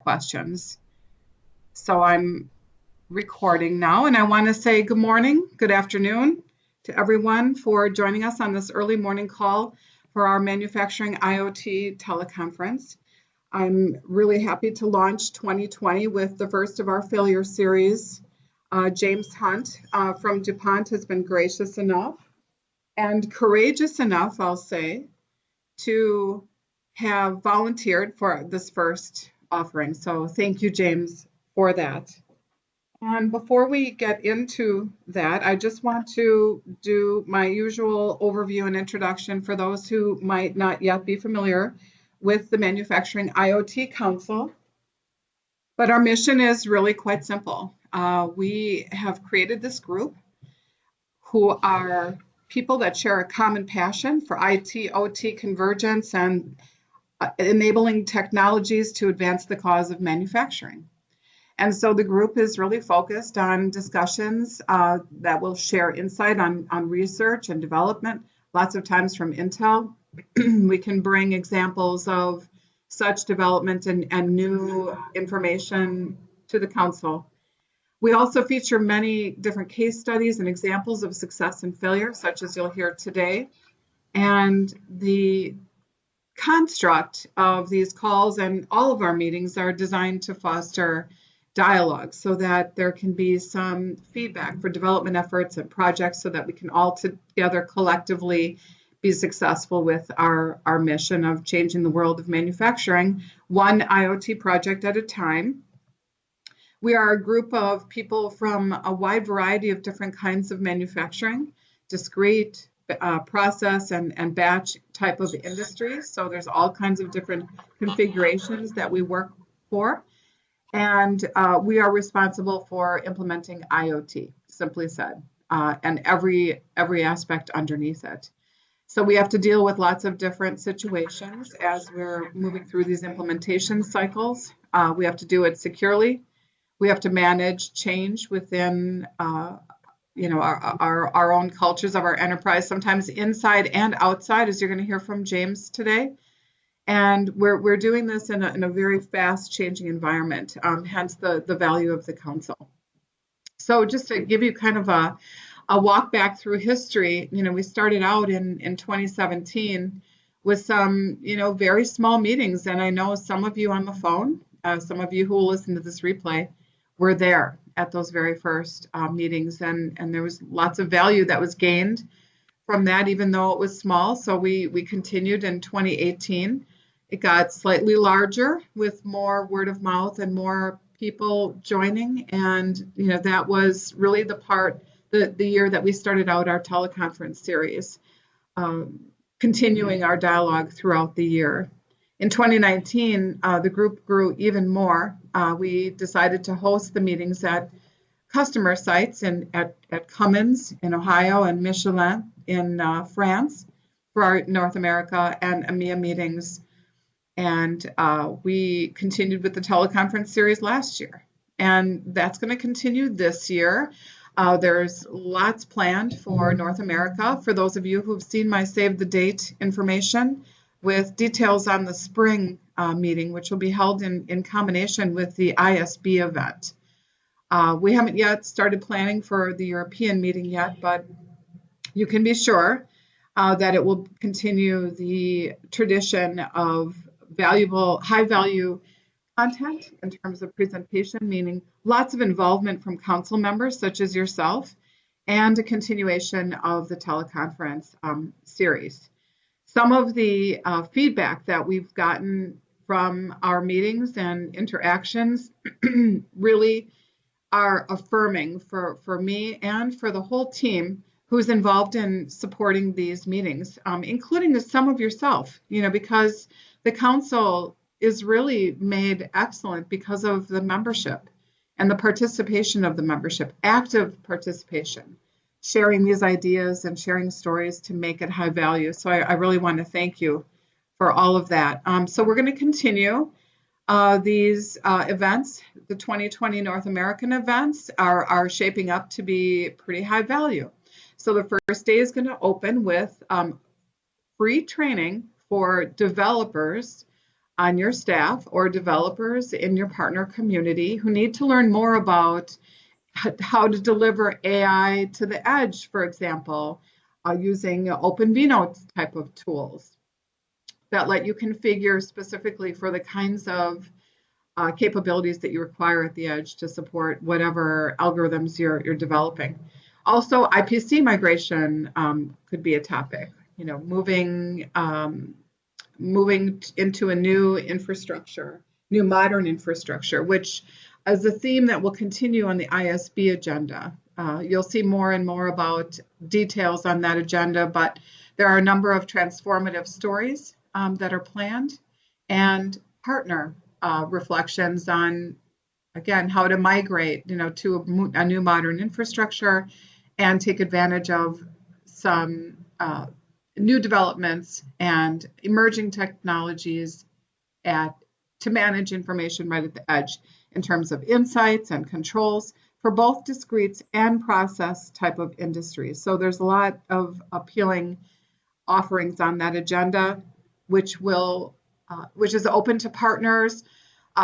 questions. So I'm recording now, and I want to say good morning, good afternoon to everyone for joining us on this early morning call for our Manufacturing IoT teleconference. I'm really happy to launch 2020 with the first of our failure series. James Hunt from Dupont has been gracious enough and courageous enough, I'll say, to have volunteered for this first offering. So thank you, James, for that. And before we get into that, I just want to do my usual overview and introduction for those who might not yet be familiar with the Manufacturing IoT Council. But our mission is really quite simple. We have created this group who are people that share a common passion for IT, OT convergence and enabling technologies to advance the cause of manufacturing. And so the group is really focused on discussions that will share insight on research and development, lots of times from Intel. We can bring examples of such development and new information to the council. We also feature many different case studies and examples of success and failure, such as you'll hear today. And the construct of these calls and all of our meetings are designed to foster dialogue so that there can be some feedback for development efforts and projects so that we can all together collectively be successful with our mission of changing the world of manufacturing, one IoT project at a time. We are a group of people from a wide variety of different kinds of manufacturing, discrete, process and batch type of industries. So there's all kinds of different configurations that we work for. And we are responsible for implementing IoT, simply said, and every aspect underneath it. So we have to deal with lots of different situations as we're moving through these implementation cycles. We have to do it securely. We have to manage change within our own cultures of our enterprise, sometimes inside and outside, as you're going to hear from James today. And we're doing this in a very fast changing environment, hence the value of the council. So just to give you kind of a walk back through history, we started out in 2017 with some, very small meetings. And I know some of you on the phone, some of you who will listen to this replay, were there at those very first meetings. And there was lots of value that was gained from that, even though it was small. So we continued in 2018. It got slightly larger with more word of mouth and more people joining. And, that was really the year that we started out our teleconference series, continuing our dialogue throughout the year. In 2019, the group grew even more. We decided to host the meetings at customer sites at Cummins in Ohio and Michelin in France for our North America and EMEA meetings. And we continued with the teleconference series last year. And that's going to continue this year. There's lots planned for North America. For those of you who've seen my save the date information with details on the spring meeting, which will be held in combination with the ISB event. We haven't yet started planning for the European meeting yet, but you can be sure that it will continue the tradition of valuable, high-value content in terms of presentation, meaning lots of involvement from council members such as yourself, and a continuation of the teleconference series. Some of the feedback that we've gotten from our meetings and interactions really are affirming for me and for the whole team who's involved in supporting these meetings, including some of yourself, because the council is really made excellent because of the membership and the participation of the membership, active participation, sharing these ideas and sharing stories to make it high value. So I really want to thank you for all of that. So we're going to continue these events. The 2020 North American events are shaping up to be pretty high value. So the first day is going to open with free training for developers on your staff or developers in your partner community who need to learn more about how to deliver AI to the edge, for example, using open vNotes type of tools that let you configure specifically for the kinds of capabilities that you require at the edge to support whatever algorithms you're developing. Also, IPC migration could be a topic. You know, moving into a new infrastructure, new modern infrastructure, which is a theme that will continue on the ISB agenda. You'll see more and more about details on that agenda, but there are a number of transformative stories that are planned and partner reflections on, again, how to migrate, you know, to a new modern infrastructure and take advantage of some new developments and emerging technologies to manage information right at the edge in terms of insights and controls for both discrete and process type of industries. So there's a lot of appealing offerings on that agenda, which is open to partners,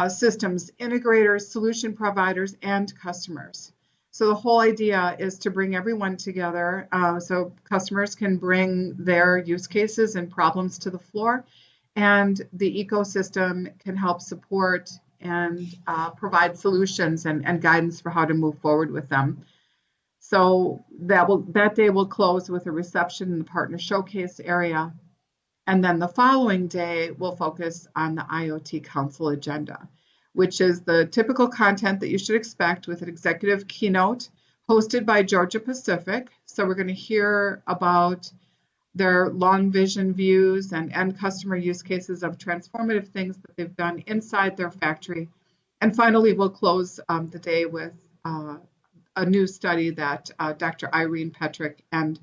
systems integrators, solution providers, and customers. So the whole idea is to bring everyone together so customers can bring their use cases and problems to the floor, and the ecosystem can help support and provide solutions and guidance for how to move forward with them. So that day will close with a reception in the partner showcase area. And then the following day, we'll focus on the IoT Council agenda, which is the typical content that you should expect with an executive keynote hosted by Georgia Pacific. So we're going to hear about their long vision views and end customer use cases of transformative things that they've done inside their factory. And finally, we'll close the day with a new study that Dr. Irene Petrick and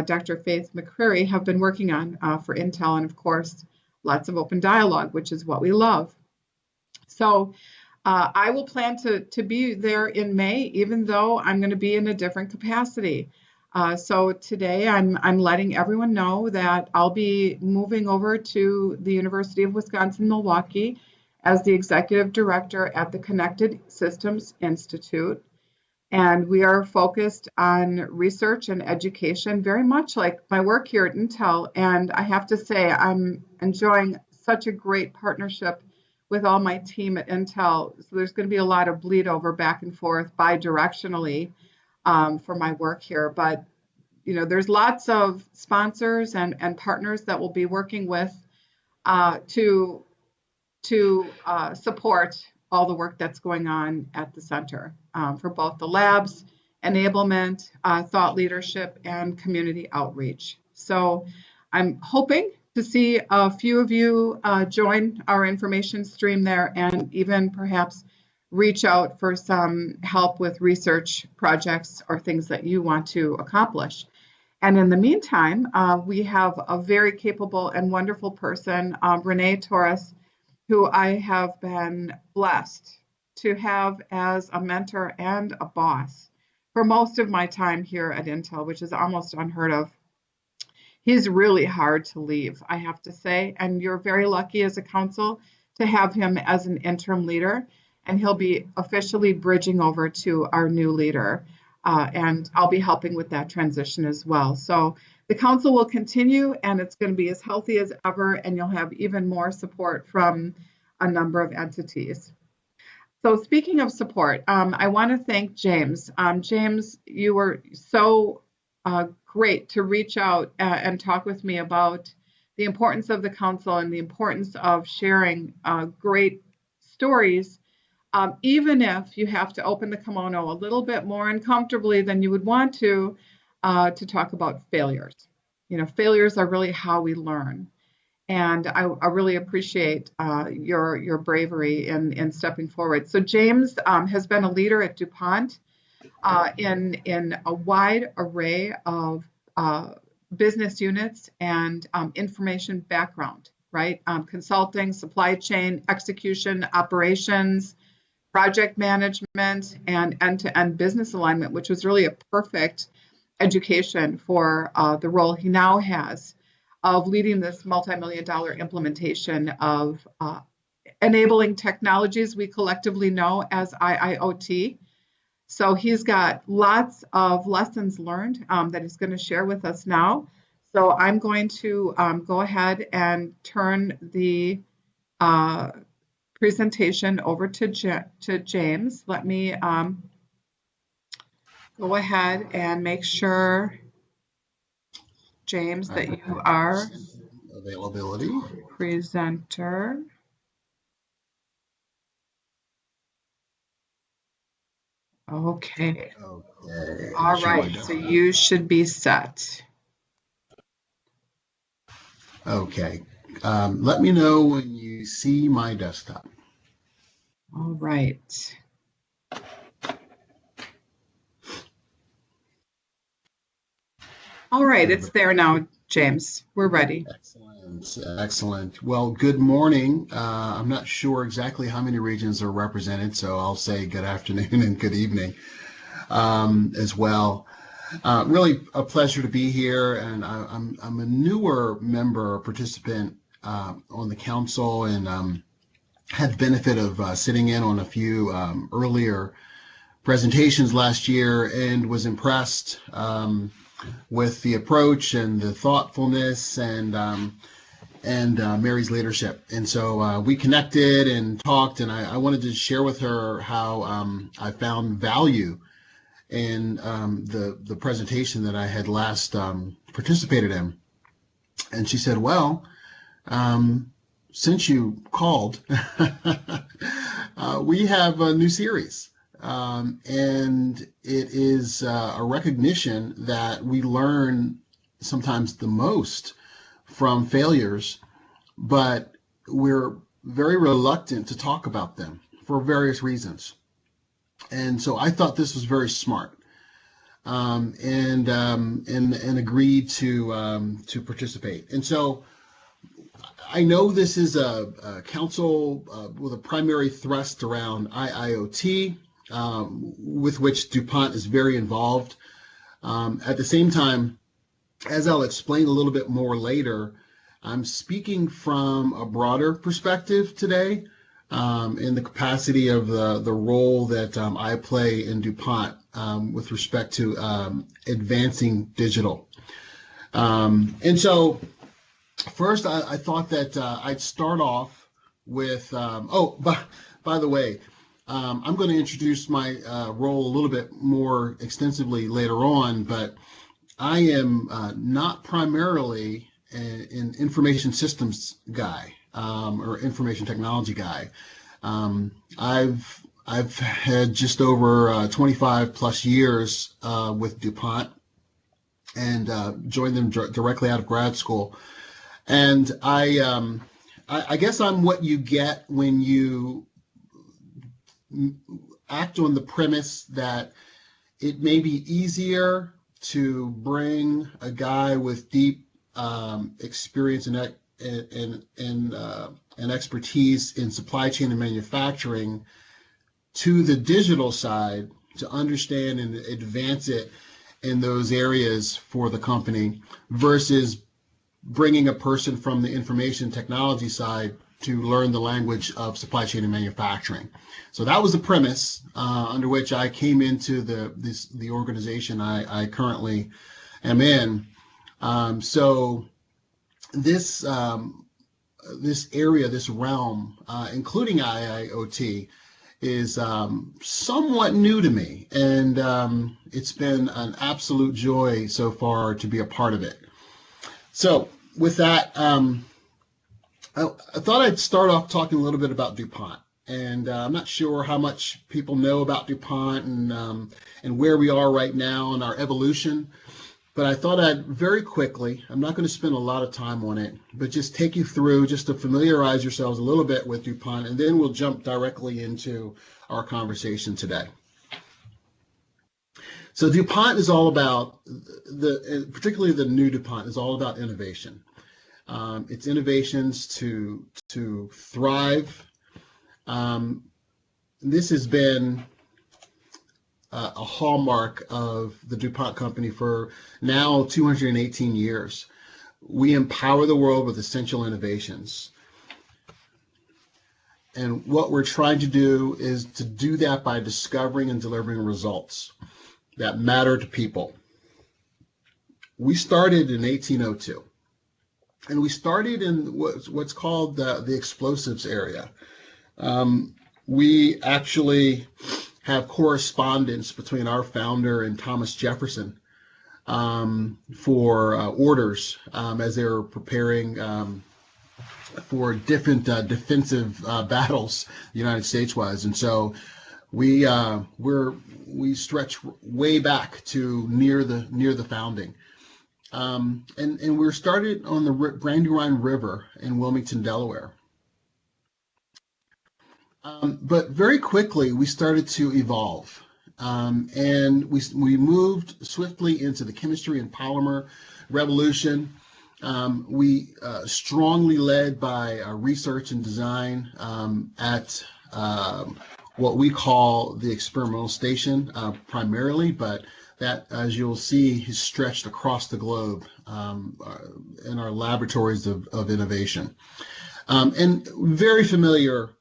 Dr. Faith McCreary have been working on for Intel, and of course, lots of open dialogue, which is what we love. So I will plan to be there in May, even though I'm going to be in a different capacity. So today I'm letting everyone know that I'll be moving over to the University of Wisconsin-Milwaukee as the executive director at the Connected Systems Institute. And we are focused on research and education, very much like my work here at Intel. And I have to say, I'm enjoying such a great partnership with all my team at Intel. So there's going to be a lot of bleed over back and forth bi-directionally for my work here. But, you know, there's lots of sponsors and partners that we'll be working with to support all the work that's going on at the center for both the labs, enablement, thought leadership, and community outreach. So I'm hoping to see a few of you join our information stream there and even perhaps reach out for some help with research projects or things that you want to accomplish. And in the meantime, we have a very capable and wonderful person, Renee Torres, who I have been blessed to have as a mentor and a boss for most of my time here at Intel, which is almost unheard of. He's really hard to leave, I have to say, and you're very lucky as a council to have him as an interim leader, and he'll be officially bridging over to our new leader, and I'll be helping with that transition as well. So the council will continue, and it's going to be as healthy as ever, and you'll have even more support from a number of entities. So speaking of support, I want to thank James. James, you were so great to reach out and talk with me about the importance of the council and the importance of sharing great stories, even if you have to open the kimono a little bit more uncomfortably than you would want to talk about failures. You know, failures are really how we learn. And I really appreciate your bravery in stepping forward. So James has been a leader at Dupont in a wide array of business units and information background, right? Consulting, supply chain, execution, operations, project management, and end-to-end business alignment, which was really a perfect education for the role he now has. of leading this multi-million-dollar implementation of enabling technologies we collectively know as IIoT. So he's got lots of lessons learned that he's going to share with us now. So I'm going to go ahead and turn the presentation over to James. Let me go ahead and make sure, James, that you are availability presenter. Okay. Okay. All right. So you should be set. Okay. Let me know when you see my desktop. All right. All right, it's there now, James. We're ready. Excellent, excellent. Well, good morning. I'm not sure exactly how many regions are represented, so I'll say good afternoon and good evening as well. Really a pleasure to be here, and I'm a newer member or participant on the council, and had the benefit of sitting in on a few earlier presentations last year, and was impressed with the approach and the thoughtfulness and Mary's leadership. And so we connected and talked, and I wanted to share with her how I found value in the presentation that I had last participated in. And she said, well, since you called, we have a new series. And it is a recognition that we learn sometimes the most from failures, but we're very reluctant to talk about them for various reasons. And so I thought this was very smart, and agreed to participate. And so I know this is a council with a primary thrust around IIoT, with which Dupont is very involved. At the same time, as I'll explain a little bit more later, I'm speaking from a broader perspective today, in the capacity of the role that I play in Dupont with respect to advancing digital. And so first, I thought that I'd start off with, by the way, I'm going to introduce my role a little bit more extensively later on, but I am not primarily an information systems guy or information technology guy. I've had just over 25 plus years with Dupont, and joined them directly out of grad school. And I guess I'm what you get when you act on the premise that it may be easier to bring a guy with deep experience and expertise in supply chain and manufacturing to the digital side to understand and advance it in those areas for the company, versus bringing a person from the information technology side to learn the language of supply chain and manufacturing. So that was the premise under which I came into the organization I currently am in. So this area, this realm, including IIoT, is somewhat new to me, and it's been an absolute joy so far to be a part of it. So with that, I thought I'd start off talking a little bit about Dupont. And I'm not sure how much people know about Dupont and where we are right now in our evolution. But I thought I'd very quickly, I'm not going to spend a lot of time on it, but just take you through just to familiarize yourselves a little bit with Dupont, and then we'll jump directly into our conversation today. So Dupont is all about, particularly the new Dupont, is all about innovation. It's innovations to thrive. This has been a hallmark of the Dupont company for now 218 years. We empower the world with essential innovations. And what we're trying to do is to do that by discovering and delivering results that matter to people. We started in 1802, and we started in what's called the explosives area. We actually have correspondence between our founder and Thomas Jefferson for orders as they were preparing for different defensive battles the United States was. And so we stretch way back to near the founding. And we were started on the Brandywine River in Wilmington, Delaware. But very quickly we started to evolve. And we moved swiftly into the chemistry and polymer revolution. We strongly led by research and design at what we call the experimental station primarily, but that, as you'll see, is stretched across the globe in our laboratories of innovation. And very familiar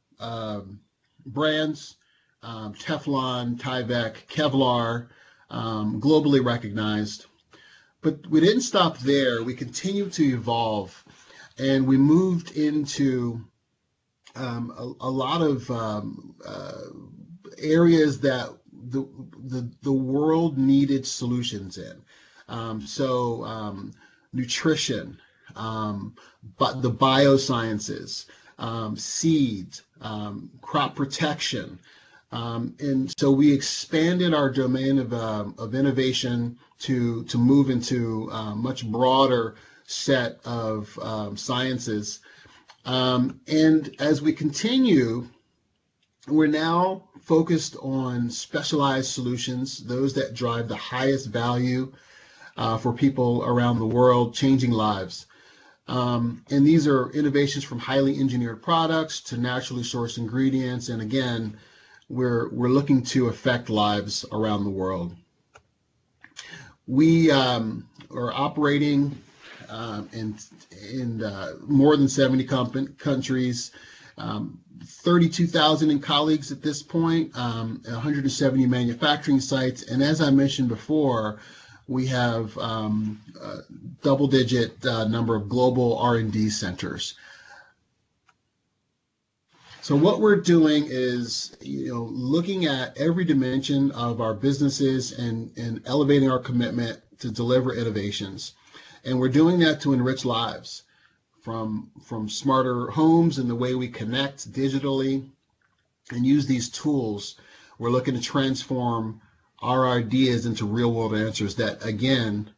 brands, Teflon, Tyvek, Kevlar, globally recognized. But we didn't stop there. We continued to evolve, and we moved into a lot of areas that the world needed solutions in. So nutrition, but the biosciences, seeds, crop protection. And so we expanded our domain of innovation to move into a much broader set of sciences. And as we continue, we're now focused on specialized solutions, those that drive the highest value for people around the world, changing lives. And these are innovations from highly engineered products to naturally sourced ingredients. And again, we're looking to affect lives around the world. We are operating in more than 70 countries, 32,000 colleagues at this point, 170 manufacturing sites, and as I mentioned before, we have a double-digit number of global R&D centers. So what we're doing is, looking at every dimension of our businesses and elevating our commitment to deliver innovations. And we're doing that to enrich lives, from smarter homes and the way we connect digitally and use these tools. We're looking to transform our ideas into real-world answers that, again,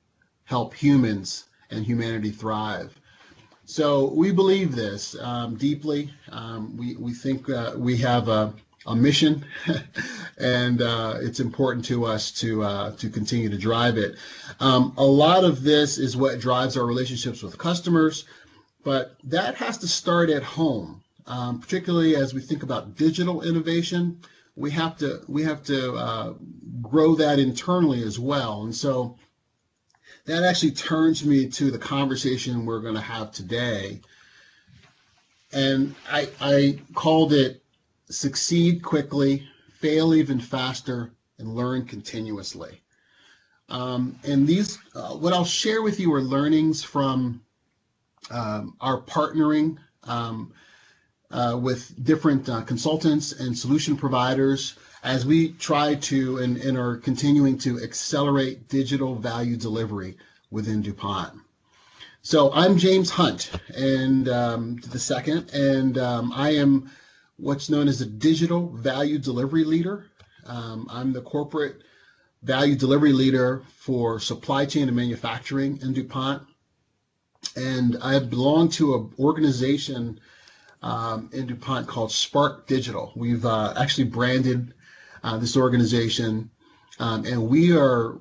help humans and humanity thrive. So we believe this deeply. We think we have a mission, and it's important to us to continue to drive it. A lot of this is what drives our relationships with customers, but that has to start at home, particularly as we think about digital innovation. We have to grow that internally as well, and so that actually turns me to the conversation we're going to have today. And I called it Succeed Quickly, Fail Even Faster, and Learn Continuously. And these, what I'll share with you are learnings from our partnering with different consultants and solution providers as we try to and are continuing to accelerate digital value delivery within Dupont. So I'm James Hunt, and the second, and I am what's known as a digital value delivery leader. I'm the corporate value delivery leader for supply chain and manufacturing in Dupont, and I belong to an organization in Dupont called Spark Digital. We've actually branded this organization, and we are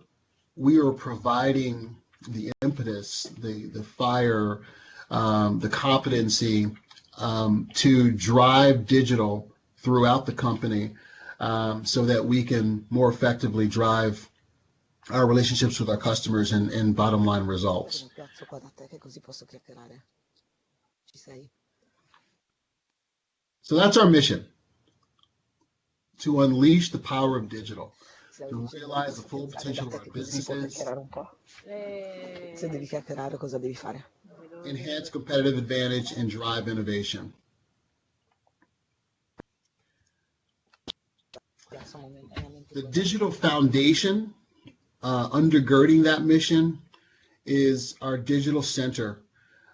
providing the impetus, the fire, the competency to drive digital throughout the company, so that we can more effectively drive our relationships with our customers and bottom line results. So that's our mission, to unleash the power of digital, to realize the full potential of our businesses, enhance competitive advantage, and drive innovation. The digital foundation undergirding that mission is our digital center.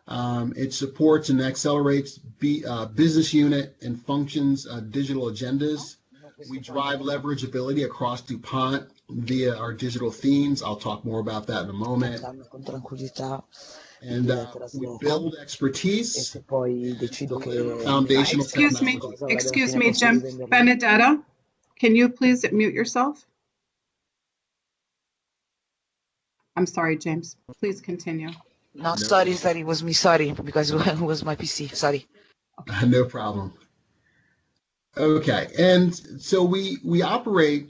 It supports and accelerates business unit and functions digital agendas. We drive leverageability across Dupont via our digital themes. I'll talk more about that in a moment. And we build expertise, deliver foundational technology. Excuse me, Jim. Benedetta, can you please mute yourself? I'm sorry, James. Please continue. No, sorry, it was me. Sorry, because it was my PC. Sorry. No problem. Okay, and so we operate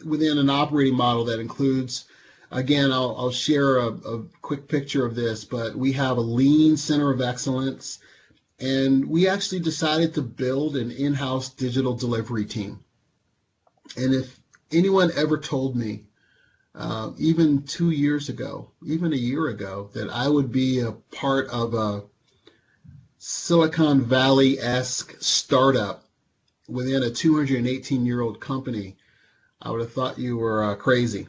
within an operating model that includes, again, I'll share a quick picture of this, but we have a lean center of excellence, and we actually decided to build an in-house digital delivery team. And if anyone ever told me, even 2 years ago, even a year ago, that I would be a part of a Silicon Valley-esque startup within a 218-year-old company, I would have thought you were crazy.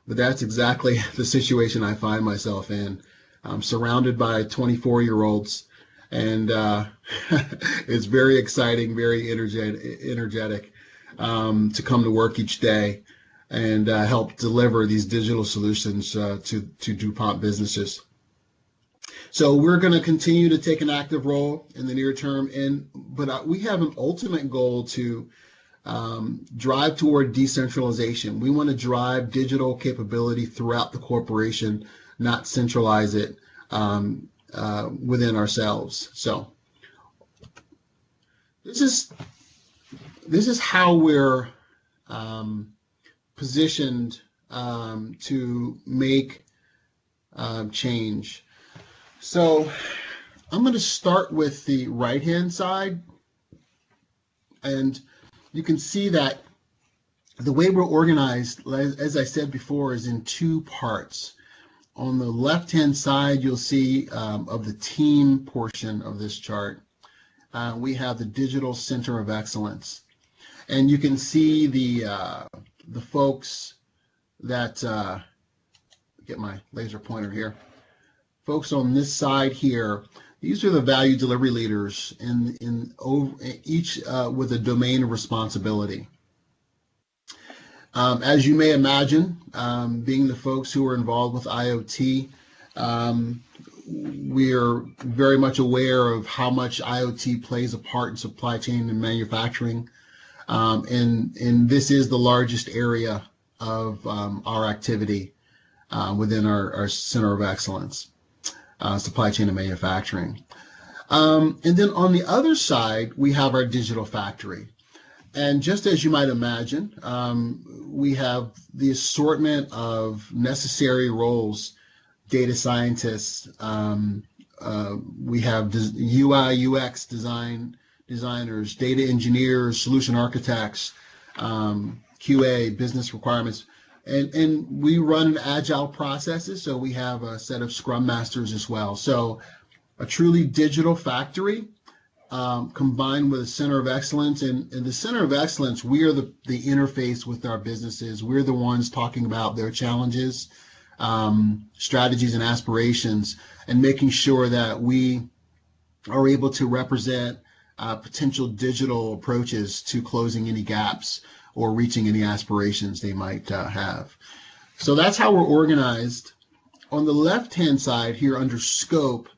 But that's exactly the situation I find myself in. I'm surrounded by 24-year-olds, and it's very exciting, very energetic to come to work each day and help deliver these digital solutions to DuPont businesses. So we're going to continue to take an active role in the near term, but we have an ultimate goal to drive toward decentralization. We want to drive digital capability throughout the corporation, not centralize it within ourselves. So this is how we're positioned to make change. So I'm going to start with the right-hand side, and you can see that the way we're organized, as I said before, is in two parts. On the left-hand side, you'll see of the team portion of this chart, we have the Digital Center of Excellence. And you can see the folks that, get my laser pointer here, folks on this side here. These are the value delivery leaders each with a domain of responsibility. As you may imagine, being the folks who are involved with IoT, we're very much aware of how much IoT plays a part in supply chain and manufacturing. And this is the largest area of our activity within our Center of Excellence. Supply chain and manufacturing. And then on the other side, we have our digital factory. And just as you might imagine, we have the assortment of necessary roles, data scientists, we have UI, UX designers, data engineers, solution architects, QA, business requirements. And we run agile processes, so we have a set of Scrum Masters as well. So a truly digital factory combined with a Center of Excellence. And the Center of Excellence, we are the interface with our businesses. We're the ones talking about their challenges, strategies, and aspirations, and making sure that we are able to represent potential digital approaches to closing any gaps or reaching any aspirations they might have. So that's how we're organized. On the left-hand side here under scope,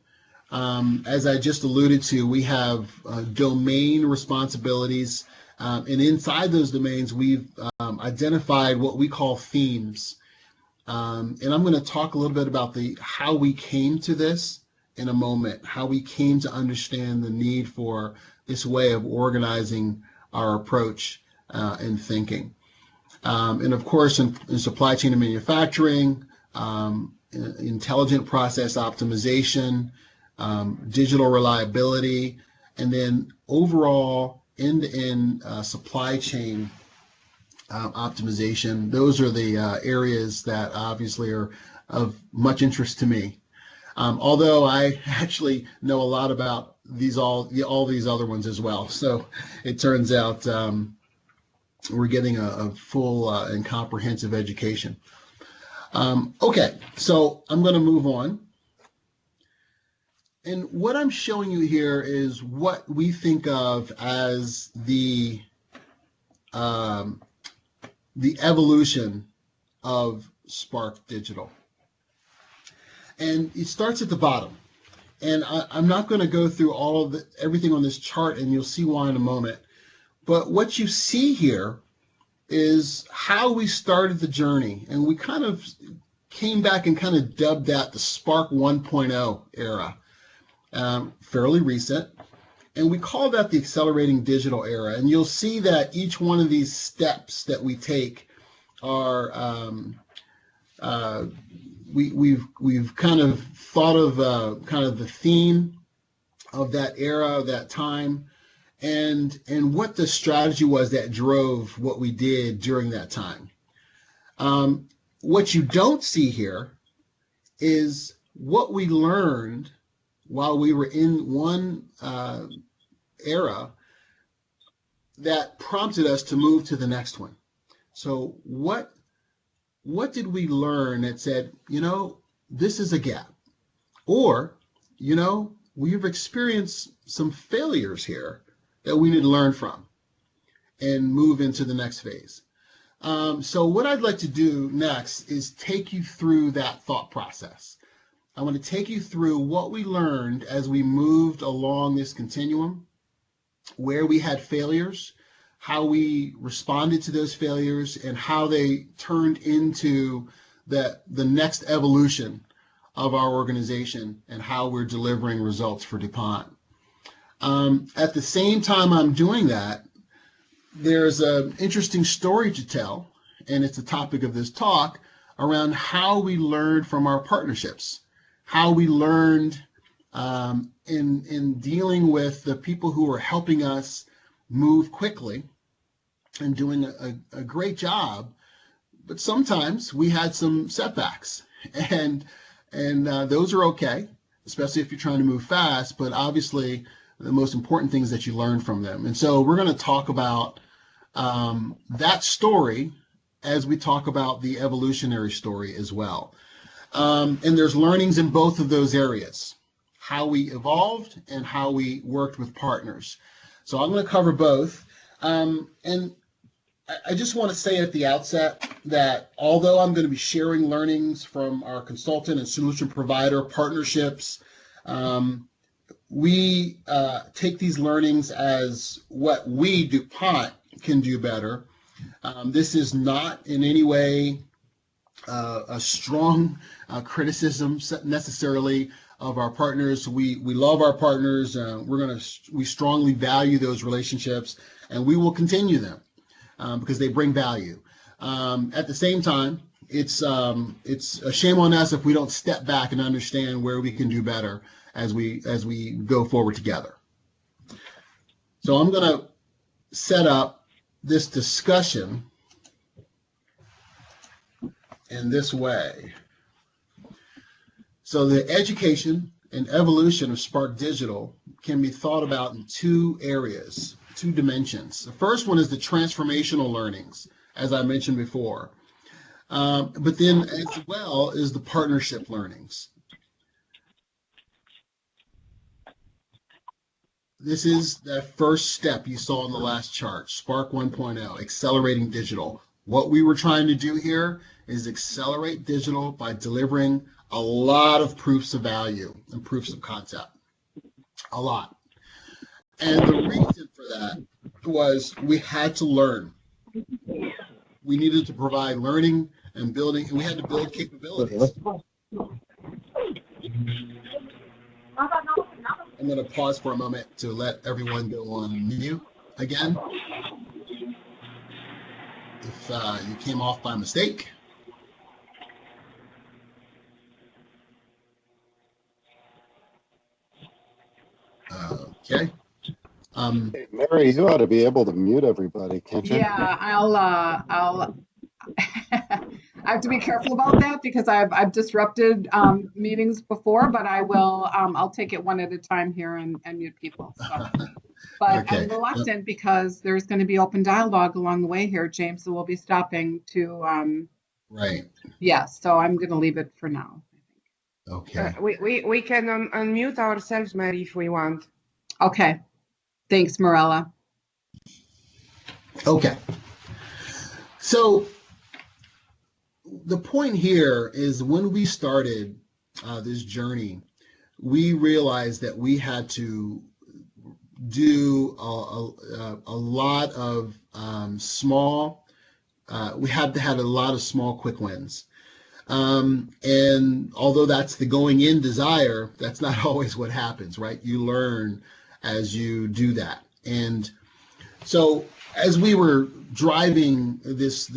as I just alluded to, we have domain responsibilities. And inside those domains, we've identified what we call themes. And I'm going to talk a little bit about how we came to this in a moment, how we came to understand the need for this way of organizing our approach and thinking. And of course, in supply chain and manufacturing, intelligent process optimization, digital reliability, and then overall end-to-end supply chain optimization. Those are the areas that obviously are of much interest to me. Although I actually know a lot about all these other ones as well. So it turns out we're getting a full and comprehensive education. Okay, so I'm going to move on. And what I'm showing you here is what we think of as the evolution of Spark Digital. And it starts at the bottom. And I'm not going to go through everything on this chart, and you'll see why in a moment. But what you see here is how we started the journey. And we kind of came back and kind of dubbed that the Spark 1.0 era, fairly recent. And we call that the accelerating digital era. And you'll see that each one of these steps that we take are we've kind of thought of kind of the theme of that era, that time, and what the strategy was that drove what we did during that time. What you don't see here is what we learned while we were in one era that prompted us to move to the next one. So what did we learn that said, this is a gap? Or, we've experienced some failures here that we need to learn from and move into the next phase. So what I'd like to do next is take you through that thought process. I want to take you through what we learned as we moved along this continuum, where we had failures, how we responded to those failures, and how they turned into the next evolution of our organization and how we're delivering results for DuPont. At the same time I'm doing that, there's an interesting story to tell, and it's the topic of this talk, around how we learned from our partnerships, how we learned in dealing with the people who are helping us move quickly and doing a great job. But sometimes we had some setbacks, and those are okay, especially if you're trying to move fast. But obviously, the most important thing is that you learn from them. And so we're going to talk about that story as we talk about the evolutionary story as well. And there's learnings in both of those areas, how we evolved and how we worked with partners. So I'm going to cover both. And I just want to say at the outset that although I'm going to be sharing learnings from our consultant and solution provider partnerships, we take these learnings as what we, DuPont, can do better. This is not in any way a strong criticism necessarily of our partners. We love our partners. We strongly value those relationships, and we will continue them because they bring value. At the same time, it's a shame on us if we don't step back and understand where we can do better as we go forward together. So I'm going to set up this discussion in this way. So the education and evolution of Spark Digital can be thought about in two areas, two dimensions. The first one is the transformational learnings, as I mentioned before, but then as well is the partnership learnings. This is the first step you saw in the last chart, Spark 1.0, accelerating digital. What we were trying to do here is accelerate digital by delivering a lot of proofs of value and proofs of concept, a lot. And the reason for that was we had to learn. We needed to provide learning and building, and we had to build capabilities. I'm going to pause for a moment to let everyone go on mute again. if you came off by mistake. Okay. Hey, Mary, you ought to be able to mute everybody, can't you? Yeah, I'll I have to be careful about that because I've disrupted meetings before, but I will I'll take it one at a time here and mute people. So, but Okay. I'm reluctant because there's going to be open dialogue along the way here, James. So we'll be stopping to Right. yeah. So I'm going to leave it for now. Okay. We can unmute ourselves, Mary, if we want. Okay. Thanks, Morella. Okay. So the point here is when we started this journey, we realized that we had to do a lot of small, we had to have a lot of small quick wins. And although that's the going in desire, that's not always what happens, right? You learn as you do that. And so as we were driving this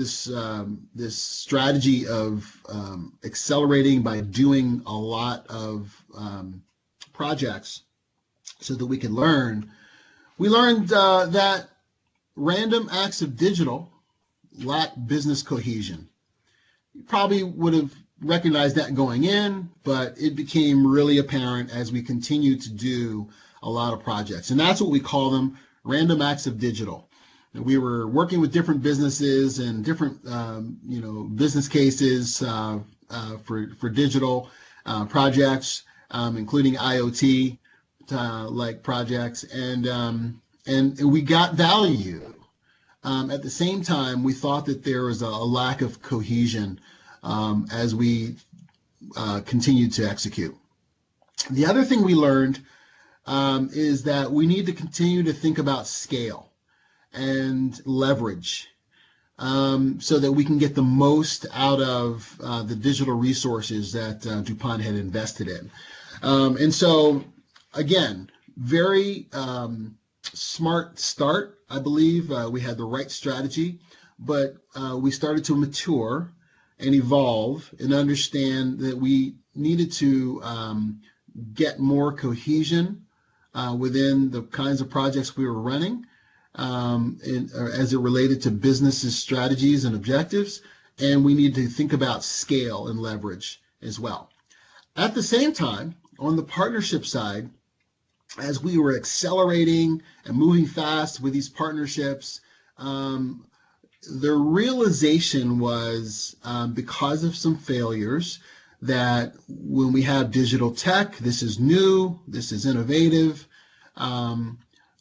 strategy of accelerating by doing a lot of projects so that we could learn, we learned that random acts of digital lack business cohesion. You probably would have recognized that going in, but it became really apparent as we continued to do a lot of projects. And that's what we call them, random acts of digital. And we were working with different businesses and different business cases for digital projects, including IoT like projects, and we got value. At the same time, we thought that there was a lack of cohesion as we continued to execute. The other thing we learned is that we need to continue to think about scale and leverage so that we can get the most out of the digital resources that Dupont had invested in. And so, again, very smart start. I believe we had the right strategy, but we started to mature and evolve and understand that we needed to get more cohesion within the kinds of projects we were running as it related to businesses' strategies and objectives, and we need to think about scale and leverage as well. At the same time, on the partnership side, as we were accelerating and moving fast with these partnerships, the realization was because of some failures that when we have digital tech, this is new, this is innovative,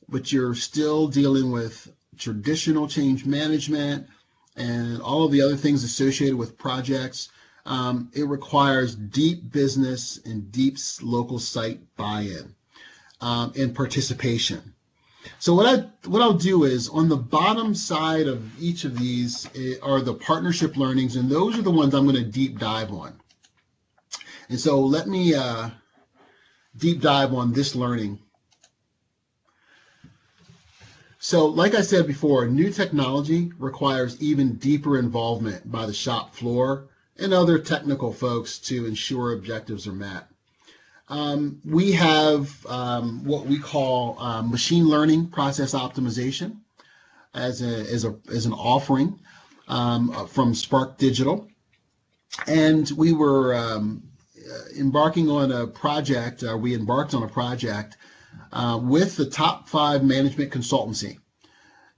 but you're still dealing with traditional change management and all of the other things associated with projects. It requires deep business and deep local site buy-in and participation. So what I'll do is on the bottom side of each of these are the partnership learnings, and those are the ones I'm going to deep dive on. And so let me deep dive on this learning. So like I said before, new technology requires even deeper involvement by the shop floor and other technical folks to ensure objectives are met. We have what we call machine learning process optimization as an offering from Spark Digital, and we were embarking on a project. We embarked on a project with the top 5 management consultancy.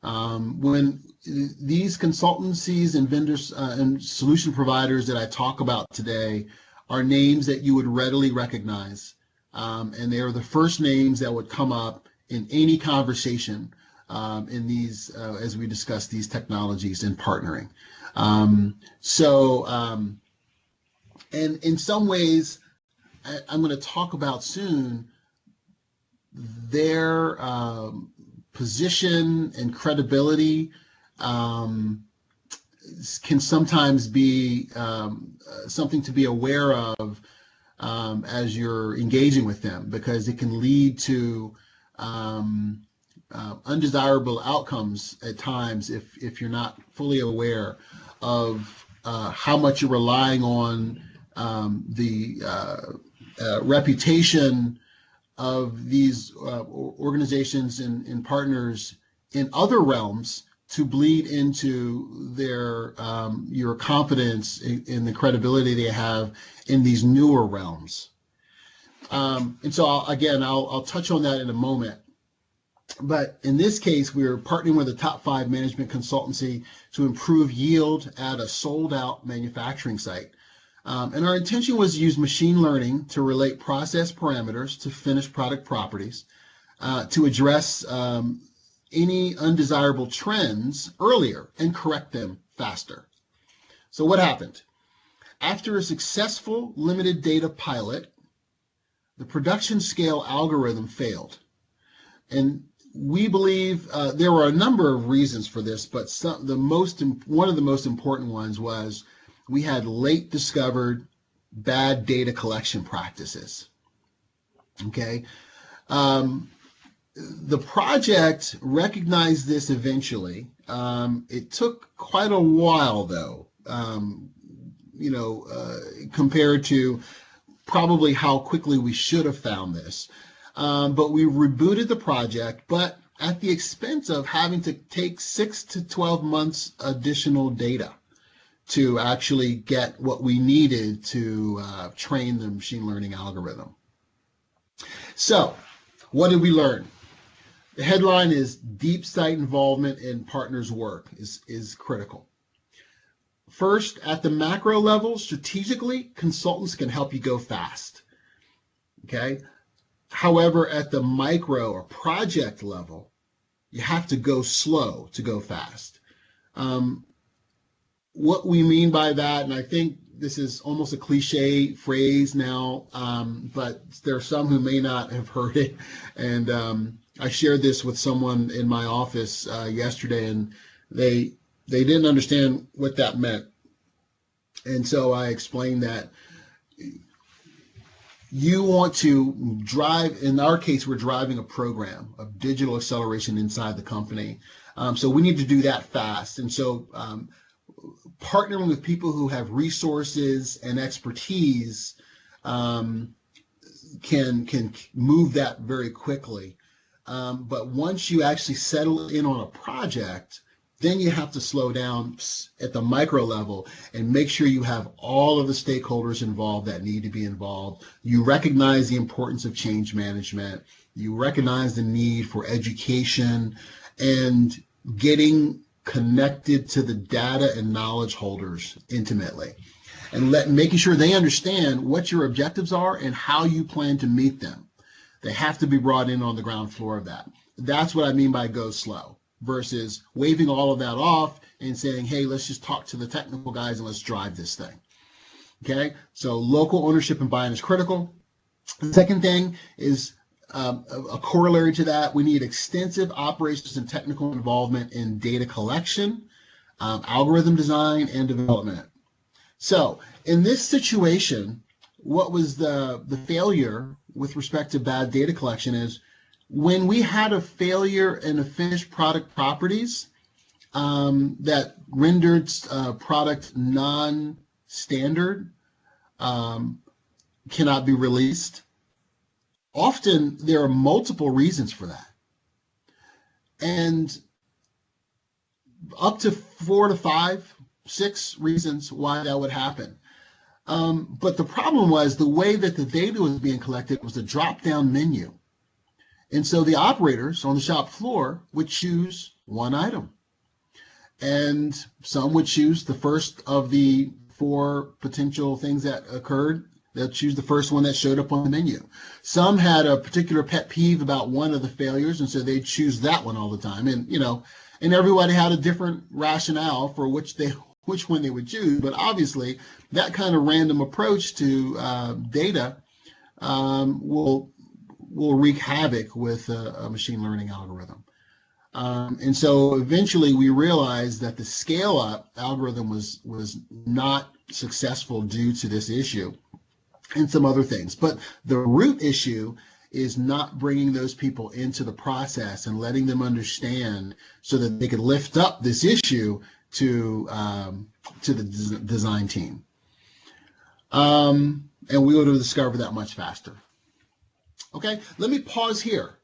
When these consultancies and vendors and solution providers that I talk about today are names that you would readily recognize, and they are the first names that would come up in any conversation in these as we discuss these technologies and partnering. And in some ways, I'm going to talk about soon their position and credibility can sometimes be something to be aware of as you're engaging with them, because it can lead to undesirable outcomes at times if you're not fully aware of how much you're relying on the reputation of these organizations and partners in other realms to bleed into their your confidence in the credibility they have in these newer realms. And so I'll touch on that in a moment. But in this case, we are partnering with a top 5 management consultancy to improve yield at a sold-out manufacturing site. And our intention was to use machine learning to relate process parameters to finished product properties to address any undesirable trends earlier and correct them faster. So what happened? After a successful limited data pilot, the production scale algorithm failed. And we believe there were a number of reasons for this, but one of the most important ones was we had late discovered bad data collection practices. Okay. The project recognized this eventually. It took quite a while, though, compared to probably how quickly we should have found this. But we rebooted the project, but at the expense of having to take 6 to 12 months additional data to actually get what we needed to train the machine learning algorithm. So, what did we learn? The headline is deep site involvement in partners' work is critical. First, at the macro level, strategically, consultants can help you go fast. Okay? However, at the micro or project level, you have to go slow to go fast. What we mean by that, and I think this is almost a cliche phrase now, but there are some who may not have heard it. And I shared this with someone in my office yesterday, and they didn't understand what that meant. And so I explained that you want to drive, in our case, we're driving a program of digital acceleration inside the company. So we need to do that fast. And so partnering with people who have resources and expertise can move that very quickly. But once you actually settle in on a project, then you have to slow down at the micro level and make sure you have all of the stakeholders involved that need to be involved. You recognize the importance of change management. You recognize the need for education and getting connected to the data and knowledge holders intimately, and making sure they understand what your objectives are and how you plan to meet them. They have to be brought in on the ground floor of that. That's what I mean by go slow, versus waving all of that off and saying, hey, let's just talk to the technical guys and let's drive this thing. Okay, so local ownership and buy-in is critical. The second thing is a corollary to that. We need extensive operations and technical involvement in data collection, algorithm design, and development. So in this situation, what was the failure with respect to bad data collection is when we had a failure in the finished product properties that rendered product non-standard, cannot be released. Often there are multiple reasons for that. And up to 4 to 5, 6 reasons why that would happen. But the problem was the way that the data was being collected was a drop-down menu. And so the operators on the shop floor would choose one item. And some would choose the first of the 4 potential things that occurred. They'll choose the first one that showed up on the menu. Some had a particular pet peeve about one of the failures, and so they'd choose that one all the time. And, and everybody had a different rationale for which one they would choose. But obviously, that kind of random approach to data will wreak havoc with a machine learning algorithm. And so eventually we realized that the scale-up algorithm was not successful due to this issue and some other things. But the root issue is not bringing those people into the process and letting them understand so that they can lift up this issue to the design team. And we would have discovered that much faster. Okay, let me pause here.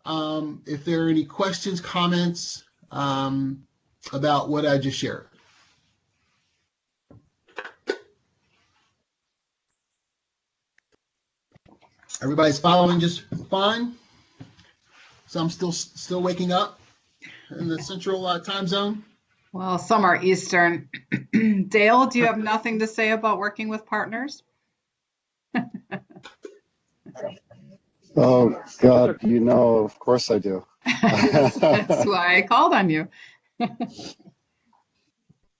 If there are any questions, comments about what I just shared. Everybody's following just fine. So I'm still waking up in the central time zone. Well, some are Eastern. Dale, do you have nothing to say about working with partners? Oh, God, you know, of course I do. That's why I called on you. Just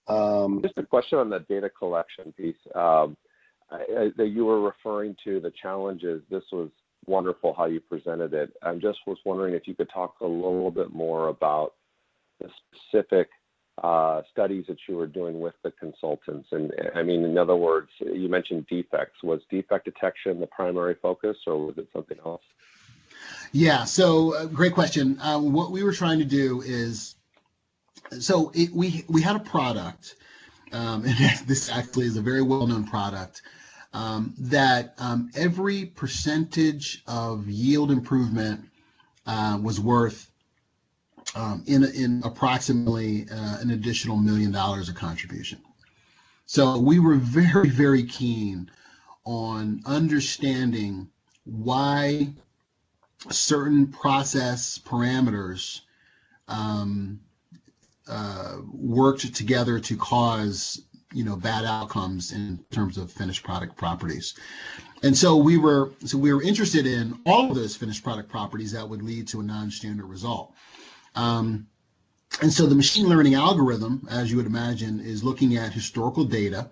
a question on the data collection piece. That you were referring to the challenges. This was wonderful how you presented it. I just was wondering if you could talk a little bit more about the specific studies that you were doing with the consultants. And I mean, in other words, you mentioned defects. Was defect detection the primary focus, or was it something else? Yeah, so great question. What we were trying to do is, we had a product, and this actually is a very well-known product, that every percentage of yield improvement was worth in approximately an additional $1 million of contribution. So we were very, very keen on understanding why certain process parameters worked together to cause bad outcomes in terms of finished product properties. And so we were interested in all of those finished product properties that would lead to a non-standard result. And so the machine learning algorithm, as you would imagine, is looking at historical data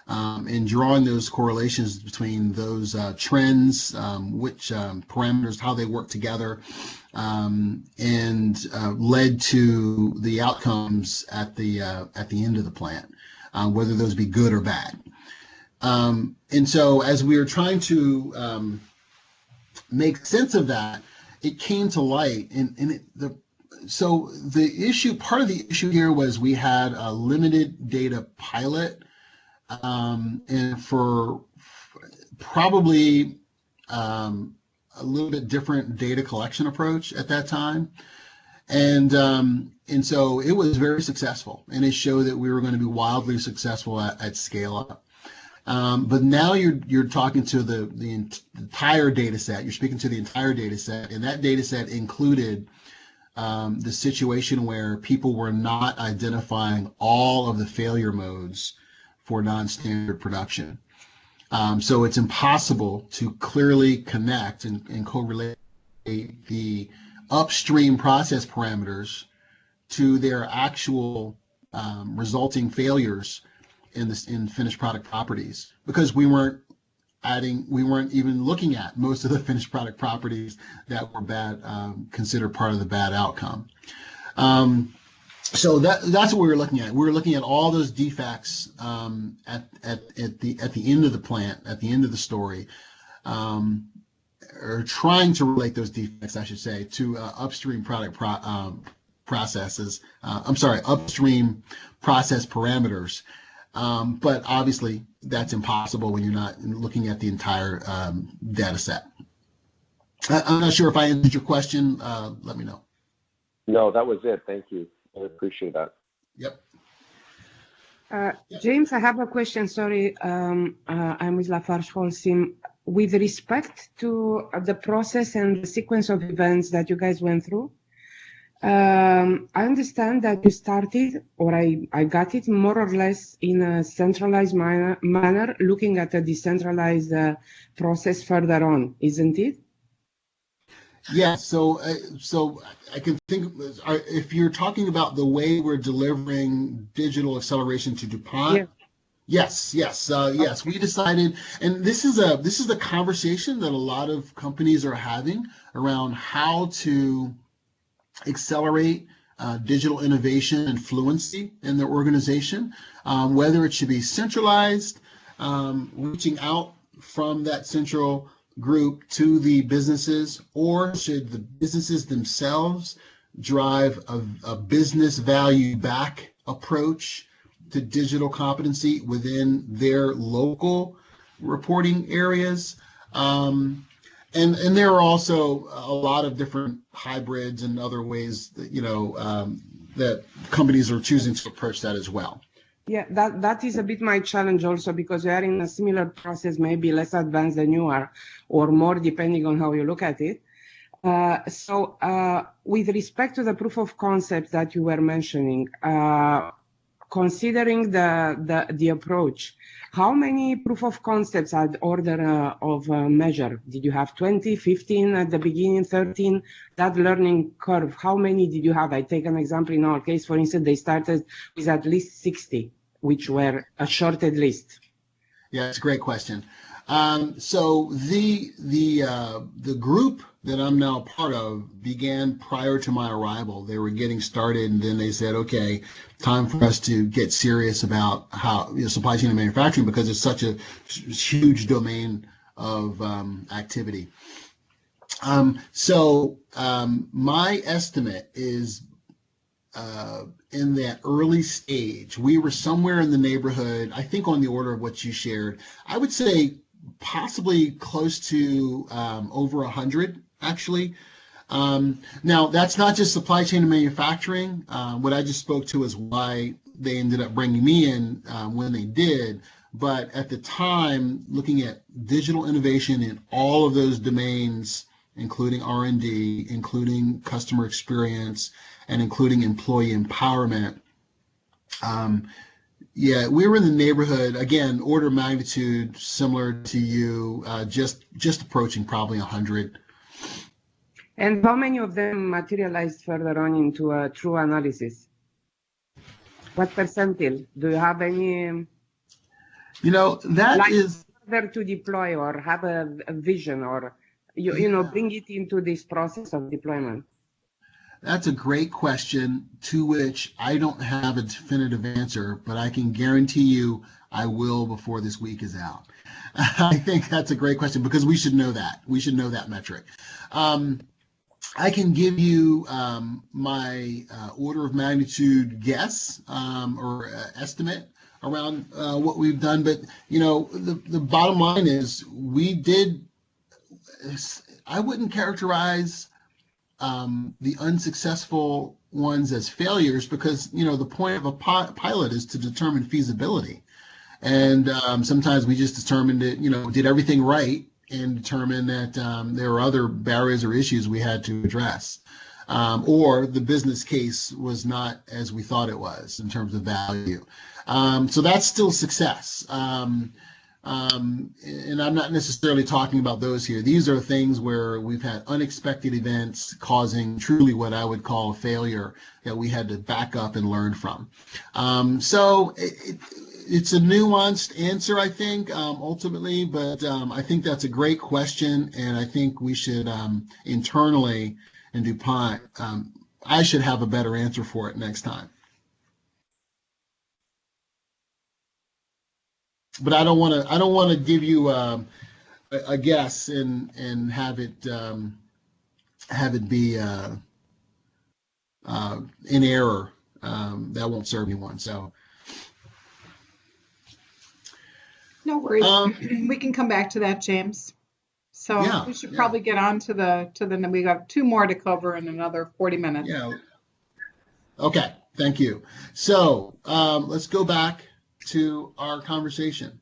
and drawing those correlations between those trends, which parameters, how they work together, and led to the outcomes at the end of the plant, whether those be good or bad. And so as we were trying to make sense of that, it came to light, so part of the issue here was we had a limited data pilot, and for probably a little bit different data collection approach at that time. And so it was very successful, and it showed that we were going to be wildly successful at scale up. But now you're talking to the entire data set. You're speaking to the entire data set, and that data set included the situation where people were not identifying all of the failure modes for non-standard production. So it's impossible to clearly connect and correlate the upstream process parameters to their actual resulting failures in finished product properties, because we weren't even looking at most of the finished product properties that were bad, considered part of the bad outcome. So that's what we were looking at. We were looking at all those defects at the end of the plant, at the end of the story, or trying to relate those defects, I should say, to upstream product processes. Upstream process parameters. But obviously, that's impossible when you're not looking at the entire data set. I'm not sure if I answered your question. Let me know. No, that was it. Thank you. I appreciate that. Yep. James, I have a question. Sorry, I'm with Lafarge Holcim. With respect to the process and the sequence of events that you guys went through, I understand that you started, or I got it more or less in a centralized manner, looking at a decentralized process further on, isn't it? Yeah, so I can think, if you're talking about the way we're delivering digital acceleration to Dupont, Yeah. Yes. We decided, and this is the conversation that a lot of companies are having around how to accelerate digital innovation and fluency in their organization, whether it should be centralized, reaching out from that central group to the businesses, or should the businesses themselves drive a business value back approach to digital competency within their local reporting areas? And there are also a lot of different hybrids and other ways that, that companies are choosing to approach that as well. Yeah, that is a bit my challenge also, because we are in a similar process, maybe less advanced than you are, or more depending on how you look at it. With respect to the proof of concept that you were mentioning, considering the approach, how many proof of concepts at order of measure? Did you have 20, 15 at the beginning, 13? That learning curve, how many did you have? I take an example in our case, for instance, they started with at least 60, which were a shorted list. Yeah, it's a great question. So the group that I'm now part of began prior to my arrival. They were getting started, and then they said, okay, time for us to get serious about how supply chain and manufacturing, because it's such a huge domain of activity. My estimate is in that early stage, we were somewhere in the neighborhood, I think on the order of what you shared. I would say possibly close to over 100, actually. Now, that's not just supply chain and manufacturing. What I just spoke to is why they ended up bringing me in when they did. But at the time, looking at digital innovation in all of those domains, including R&D, including customer experience, and including employee empowerment, yeah, we were in the neighborhood, again, order of magnitude similar to you, just approaching probably 100. And how many of them materialized further on into a true analysis? What percentile? Do you have any? That is further to deploy or have a vision, or bring it into this process of deployment. That's a great question to which I don't have a definitive answer, but I can guarantee you I will before this week is out. I think that's a great question, because we should know that. We should know that metric. I can give you my order of magnitude guess or estimate around what we've done, but the bottom line is I wouldn't characterize the unsuccessful ones as failures, because the point of a pilot is to determine feasibility, and sometimes we just determined it, did everything right, and determined that there were other barriers or issues we had to address, or the business case was not as we thought it was in terms of value. So that's still success. And I'm not necessarily talking about those here. These are things where we've had unexpected events causing truly what I would call a failure that we had to back up and learn from. So it's a nuanced answer, I think, ultimately, but I think that's a great question, and I think we should internally in Dupont, I should have a better answer for it next time. But I don't want to give you a guess and have it be in error. That won't serve anyone. So no worries. We can come back to that, James. So yeah, we should probably get on to the. We got 2 more to cover in another 40 minutes. Yeah. Okay. Thank you. So let's go back to our conversation.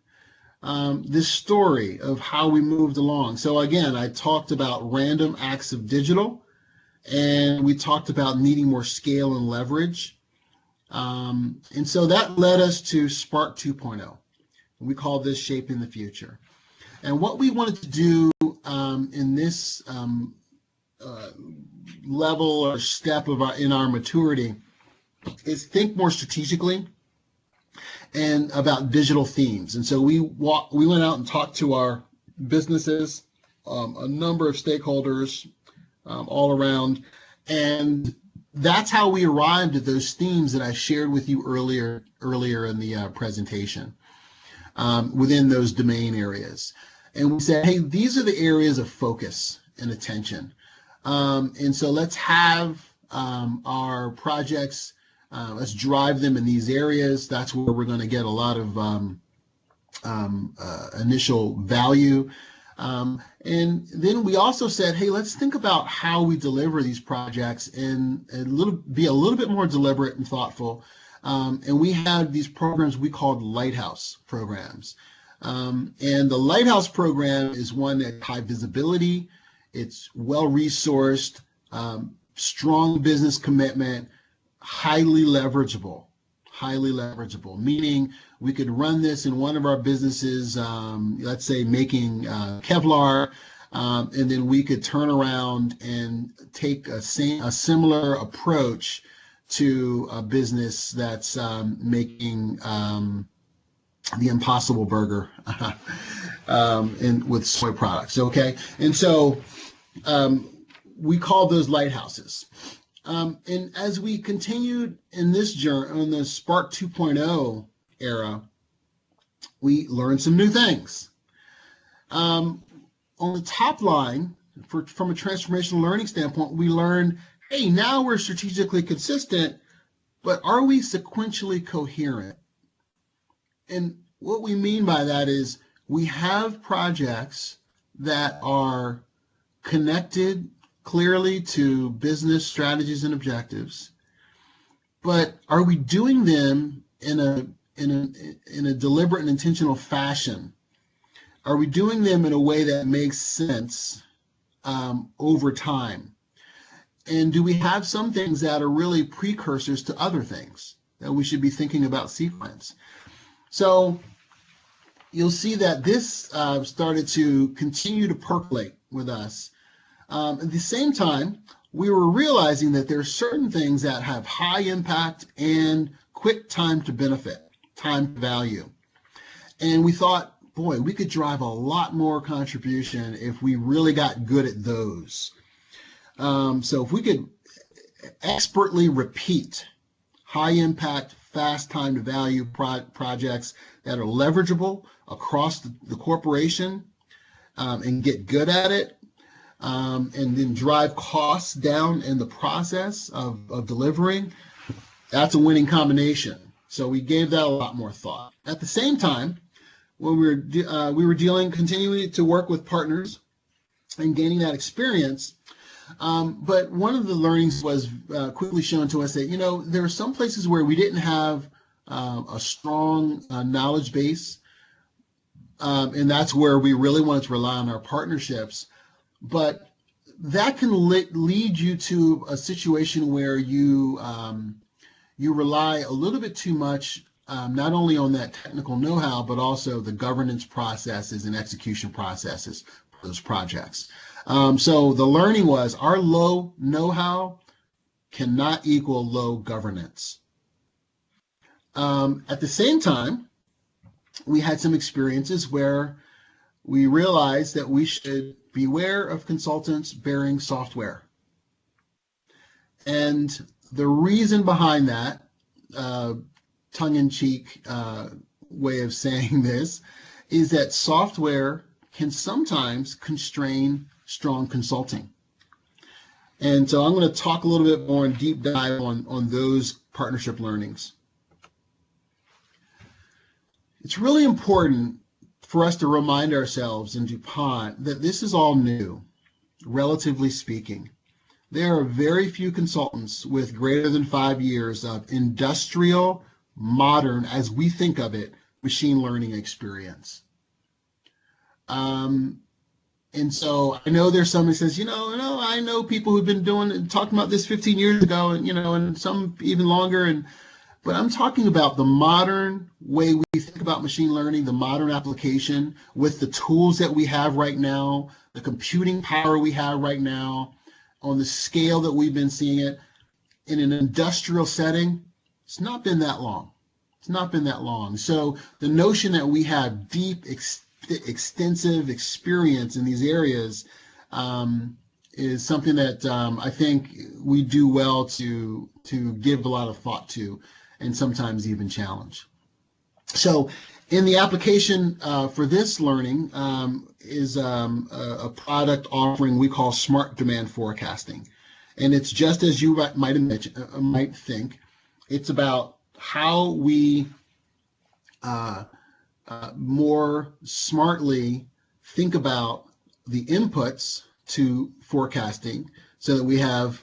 This story of how we moved along. So again, I talked about random acts of digital, and we talked about needing more scale and leverage. And so that led us to Spark 2.0. We call this Shaping the Future. And what we wanted to do in this level or step of in our maturity is think more strategically and about digital themes. And so we went out and talked to our businesses, a number of stakeholders all around, and that's how we arrived at those themes that I shared with you earlier in the presentation within those domain areas. And we said, hey, these are the areas of focus and attention. And so let's have our projects, let's drive them in these areas. That's where we're going to get a lot of initial value. And then we also said, hey, let's think about how we deliver these projects and be a little bit more deliberate and thoughtful. And we had these programs we called Lighthouse programs. And the Lighthouse program is one that's high visibility, it's well-resourced, strong business commitment, highly leverageable, meaning we could run this in one of our businesses, let's say making Kevlar, and then we could turn around and take a similar approach to a business that's making the Impossible Burger and with soy products. Okay, and so we call those lighthouses. And as we continued in this journey, in the Spark 2.0 era, we learned some new things. On the top line, from a transformational learning standpoint, we learned, hey, now we're strategically consistent, but are we sequentially coherent? And what we mean by that is we have projects that are connected clearly to business strategies and objectives, but are we doing them in a deliberate and intentional fashion? Are we doing them in a way that makes sense over time? And do we have some things that are really precursors to other things that we should be thinking about sequence? So you'll see that this started to continue to percolate with us. At the same time, we were realizing that there are certain things that have high impact and quick time to benefit, time to value. And we thought, boy, we could drive a lot more contribution if we really got good at those. So if we could expertly repeat high impact, fast time to value projects that are leverageable across the corporation and get good at it, and then drive costs down in the process of delivering, that's a winning combination. So we gave that a lot more thought. At the same time, when we were continuing to work with partners and gaining that experience, but one of the learnings was quickly shown to us that, there are some places where we didn't have a strong knowledge base, and that's where we really wanted to rely on our partnerships. But that can lead you to a situation where you rely a little bit too much, not only on that technical know-how, but also the governance processes and execution processes for those projects. So the learning was our low know-how cannot equal low governance. At the same time, we had some experiences where we realized that we should beware of consultants bearing software. And the reason behind that, tongue-in-cheek way of saying this, is that software can sometimes constrain strong consulting. And so I'm going to talk a little bit more in deep dive on those partnership learnings. It's really important for us to remind ourselves in DuPont that this is all new, relatively speaking. There are very few consultants with greater than 5 years of industrial, modern, as we think of it, machine learning experience. And so I know there's somebody who says, I know people who've been talking about this 15 years ago, and some even longer. But I'm talking about the modern way we think about machine learning, the modern application with the tools that we have right now, the computing power we have right now, on the scale that we've been seeing it in an industrial setting. It's not been that long. It's not been that long. So the notion that we have deep, extensive experience in these areas is something that I think we do well to give a lot of thought to, and sometimes even challenge. So In the application for this learning is a product offering we call Smart Demand Forecasting. And it's just as you might think. It's about how we more smartly think about the inputs to forecasting so that we have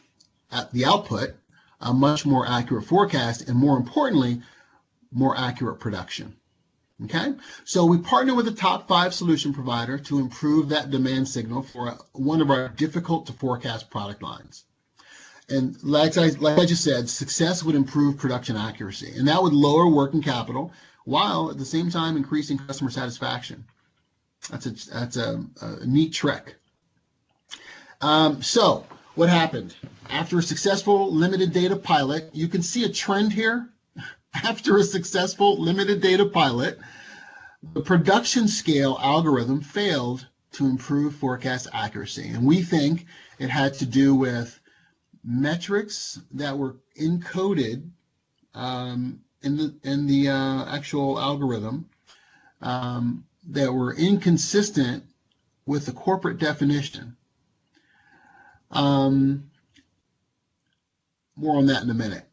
at the output a much more accurate forecast and, more importantly, more accurate production. Okay, so we partner with a top 5 solution provider to improve that demand signal for one of our difficult to forecast product lines. And like I just said, success would improve production accuracy, and that would lower working capital while at the same time increasing customer satisfaction. That's a neat trick. So what happened? After a successful limited data pilot, you can see a trend here. After a successful limited data pilot, the production scale algorithm failed to improve forecast accuracy. And we think it had to do with metrics that were encoded in the actual algorithm that were inconsistent with the corporate definition. More on that in a minute.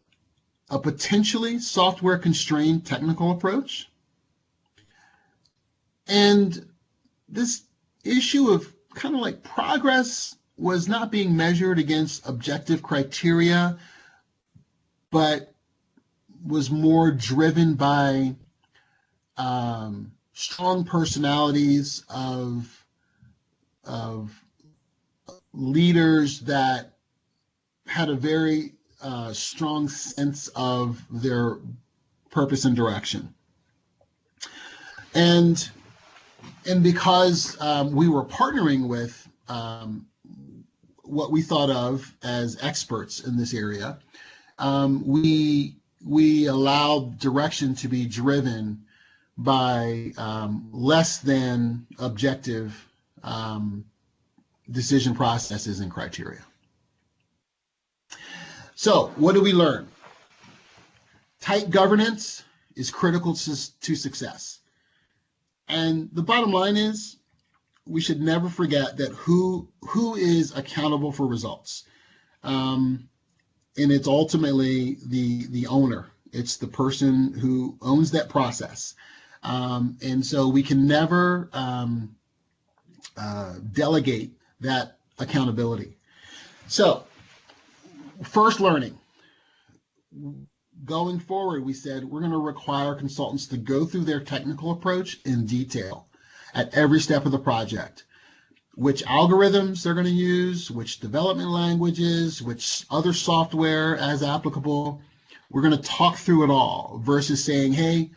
A potentially software-constrained technical approach. And this issue of kind of like progress was not being measured against objective criteria, but was more driven by strong personalities of leaders that had a very strong sense of their purpose and direction. And because we were partnering with what we thought of as experts in this area, we allowed direction to be driven by less than objective decision processes and criteria. So what do we learn? Tight governance is critical to success. And the bottom line is we should never forget that who is accountable for results. And it's ultimately the owner. It's the person who owns that process. And so we can never delegate that accountability. So first learning. Going forward, we said we're going to require consultants to go through their technical approach in detail at every step of the project. Which algorithms they're going to use, which development languages, which other software as applicable. We're going to talk through it all versus saying, hey,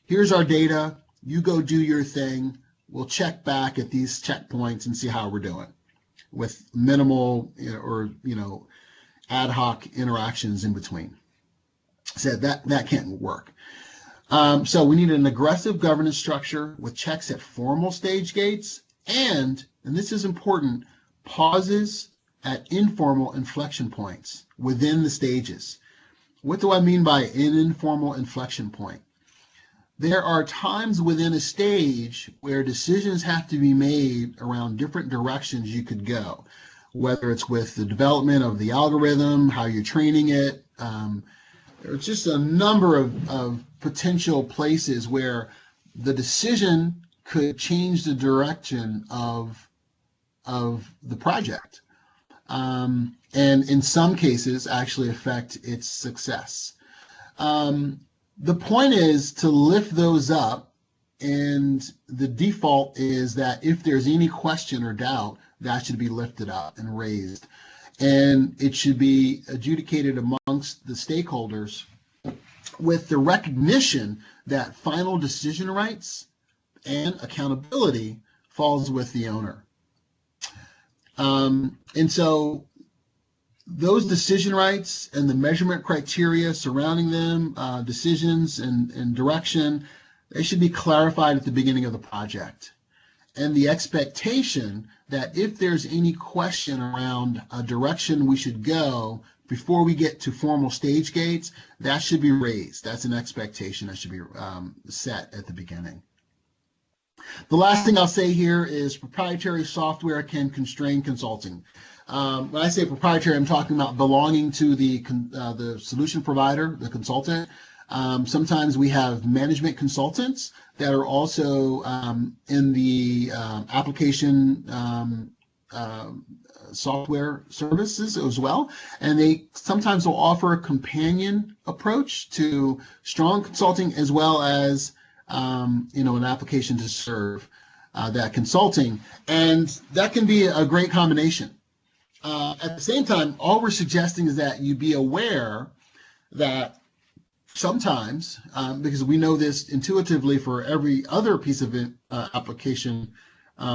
here's our data, you go do your thing, we'll check back at these checkpoints and see how we're doing with minimal or ad hoc interactions in between. Said that can't work. So we need an aggressive governance structure with checks at formal stage gates and this is important, pauses at informal inflection points within the stages. What do I mean by an informal inflection point? There are times within a stage where decisions have to be made around different directions you could go, whether it's with the development of the algorithm, how you're training it. There's just a number of potential places where the decision could change the direction of the project, and in some cases actually affect its success. The point is to lift those up, and the default is that if there's any question or doubt, that should be lifted up and raised, and it should be adjudicated amongst the stakeholders with the recognition that final decision rights and accountability falls with the owner. And so those decision rights and the measurement criteria surrounding them, decisions and direction, they should be clarified at the beginning of the project. And the expectation that if there's any question around a direction we should go before we get to formal stage gates, that should be raised. That's an expectation that should be set at the beginning. The last thing I'll say here is proprietary software can constrain consulting. When I say proprietary, I'm talking about belonging to the solution provider, the consultant. Sometimes we have management consultants that are also in the application software services as well, and they sometimes will offer a companion approach to strong consulting as well as an application to serve that consulting, and that can be a great combination. At the same time, all we're suggesting is that you be aware that sometimes, because we know this intuitively for every other piece of application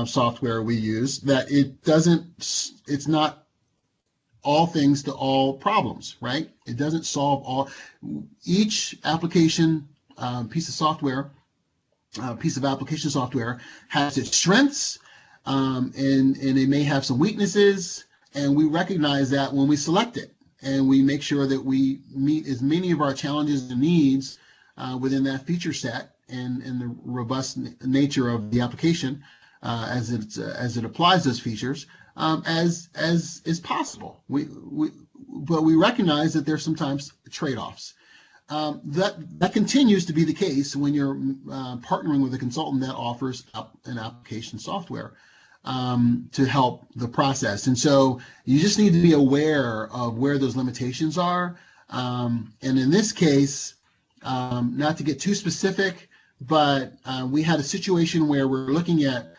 software we use, that it's not all things to all problems, right? It doesn't solve all. Each application piece of application software has its strengths, and it may have some weaknesses, and we recognize that when we select it, and we make sure that we meet as many of our challenges and needs within that feature set and the robust nature of the application as it applies those features as is possible. But we recognize that there's sometimes trade-offs. That continues to be the case when you're partnering with a consultant that offers an application software to help the process. And so you just need to be aware of where those limitations are. And in this case, not to get too specific, but we had a situation where we're looking at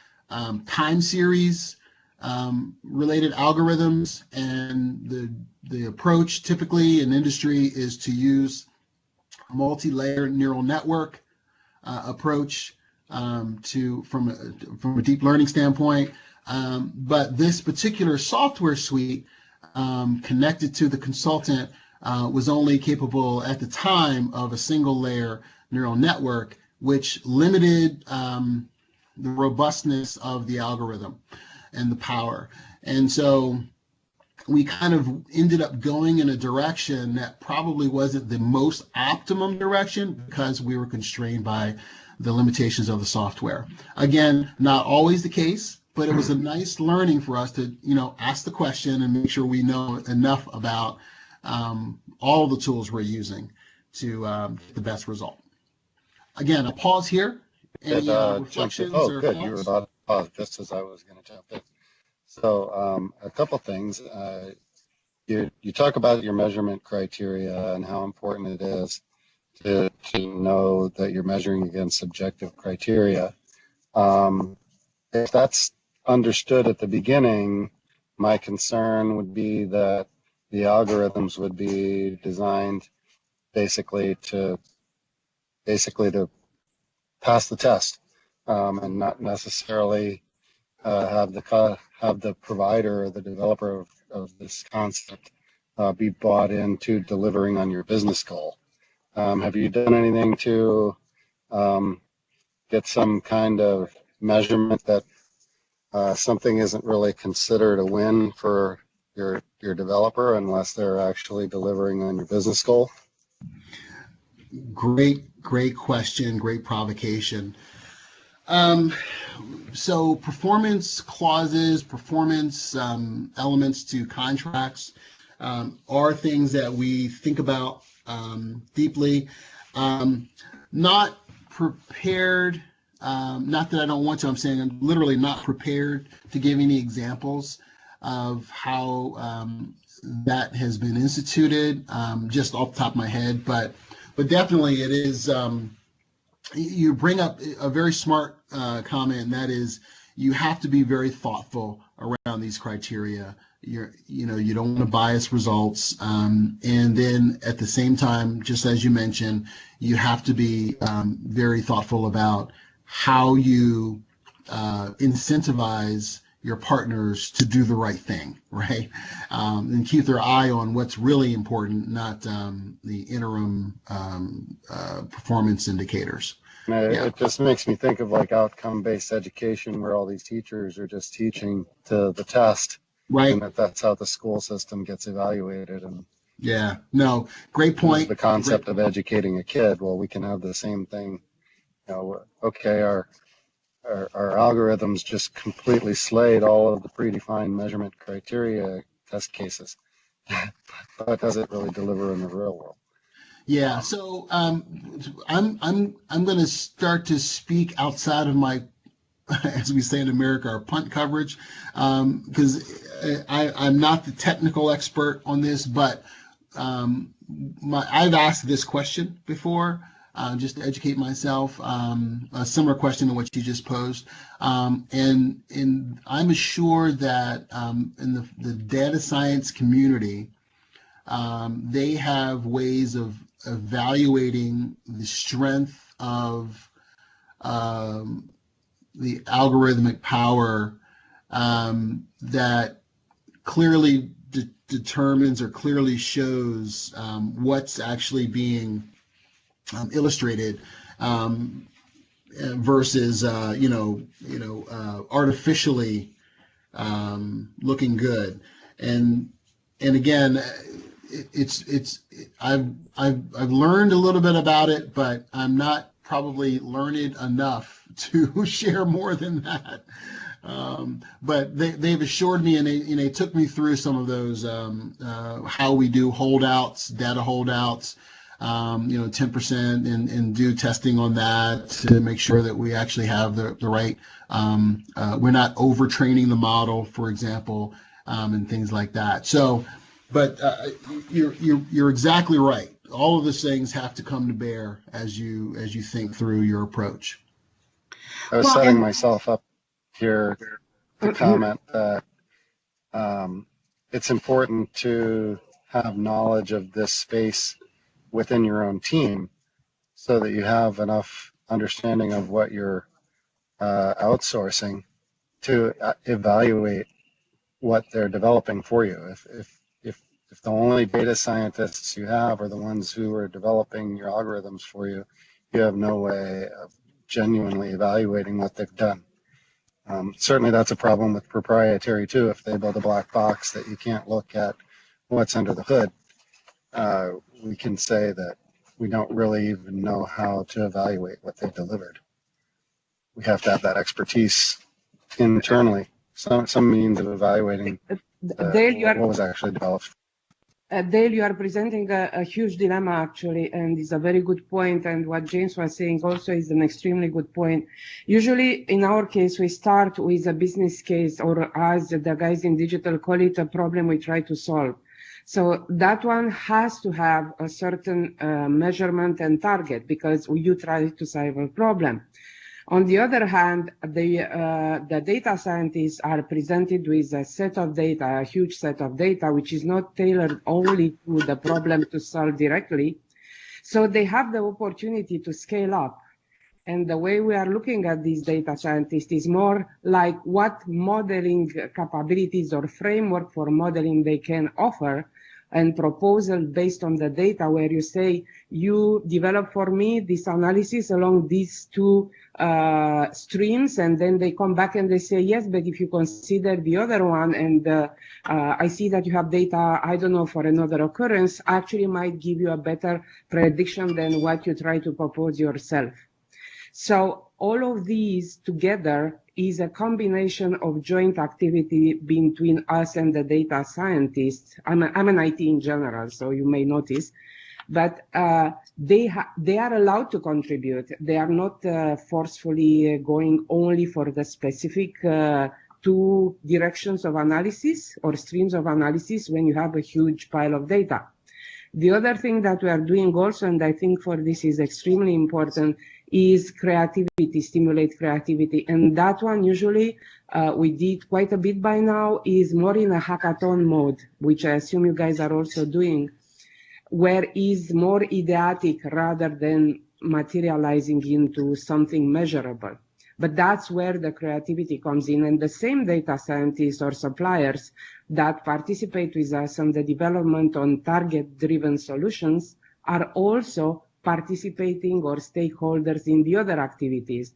time series related algorithms, and the approach typically in industry is to use a multi-layer neural network approach from a deep learning standpoint, but this particular software suite connected to the consultant was only capable at the time of a single layer neural network, which limited the robustness of the algorithm and the power. And so we kind of ended up going in a direction that probably wasn't the most optimum direction because we were constrained by the limitations of the software. Again, not always the case, but it was a nice learning for us to, ask the question and make sure we know enough about all the tools we're using to get the best result. Again, I'll pause here. Any reflections or good. thoughts? You were about to pause just as I was going to jump in. So a couple things. You talk about your measurement criteria and how important it is to know that you're measuring against objective criteria. If that's understood at the beginning, my concern would be that the algorithms would be designed basically to pass the test, and not necessarily have the provider or the developer of this concept be bought into delivering on your business goal. Have you done anything to get some kind of measurement that something isn't really considered a win for your developer unless they're actually delivering on your business goal? Great question, great provocation. So performance clauses, performance elements to contracts are things that we think about deeply. Not prepared, not that I don't want to, I'm saying I'm literally not prepared to give any examples of how that has been instituted, just off the top of my head, but definitely it is, you bring up a very smart comment, and that is you have to be very thoughtful around these criteria. You don't want to bias results, and then at the same time, just as you mentioned, you have to be very thoughtful about how you incentivize your partners to do the right thing, right? And keep their eye on what's really important, not the interim performance indicators. It just makes me think of like outcome-based education, where all these teachers are just teaching to the test, right? And that's how the school system gets evaluated. And Yeah, no, great It was point. the concept of educating a kid. Well, we can have the same thing. You know, okay, our algorithms just completely slayed all of the predefined measurement criteria test cases, but does it really deliver in the real world? Yeah, so I'm going to start to speak outside of my, as we say in America, our punt coverage, because I'm not the technical expert on this, but I've asked this question before, just to educate myself, a similar question to what you just posed, and I'm assured that in the data science community, they have ways of evaluating the strength of the algorithmic power that clearly determines or clearly shows what's actually being illustrated versus artificially looking good. And again, I've learned a little bit about it, but I'm not probably learned enough to share more than that. But they've assured me, and they took me through some of those, how we do holdouts, data holdouts, 10%, and do testing on that to make sure that we actually have the right, we're not overtraining the model, for example, and things like that. So, but you're exactly right. All of those things have to come to bear as you think through your approach. I was setting myself up here to comment that it's important to have knowledge of this space within your own team so that you have enough understanding of what you're outsourcing to evaluate what they're developing for you. If the only data scientists you have are the ones who are developing your algorithms for you, you have no way of genuinely evaluating what they've done. Certainly that's a problem with proprietary too. If they build a black box that you can't look at what's under the hood, we can say that we don't really even know how to evaluate what they delivered. We have to have that expertise internally, some means of evaluating what was actually developed. Dale, you are presenting a huge dilemma, actually, and it's a very good point. And what James was saying also is an extremely good point. Usually, in our case, we start with a business case, or as the guys in digital call it, a problem we try to solve. So that one has to have a certain measurement and target, because you try to solve a problem. On the other hand, the data scientists are presented with a set of data, a huge set of data, which is not tailored only to the problem to solve directly. So they have the opportunity to scale up. And the way we are looking at these data scientists is more like what modeling capabilities or framework for modeling they can offer, and proposal based on the data, where you say, you develop for me this analysis along these two streams, and then they come back and they say, yes, but if you consider the other one, and I see that you have data, I don't know, for another occurrence, actually might give you a better prediction than what you try to propose yourself. So all of these together is a combination of joint activity between us and the data scientists. I'm an IT in general, so you may notice, but they are allowed to contribute. They are not forcefully going only for the specific two directions of analysis or streams of analysis when you have a huge pile of data. The other thing that we are doing also, and I think for this is extremely important, is creativity, stimulate creativity. And that one usually we did quite a bit by now, is more in a hackathon mode, which I assume you guys are also doing, where is more ideatic rather than materializing into something measurable. But that's where the creativity comes in. And the same data scientists or suppliers that participate with us on the development on target-driven solutions are also participating or stakeholders in the other activities.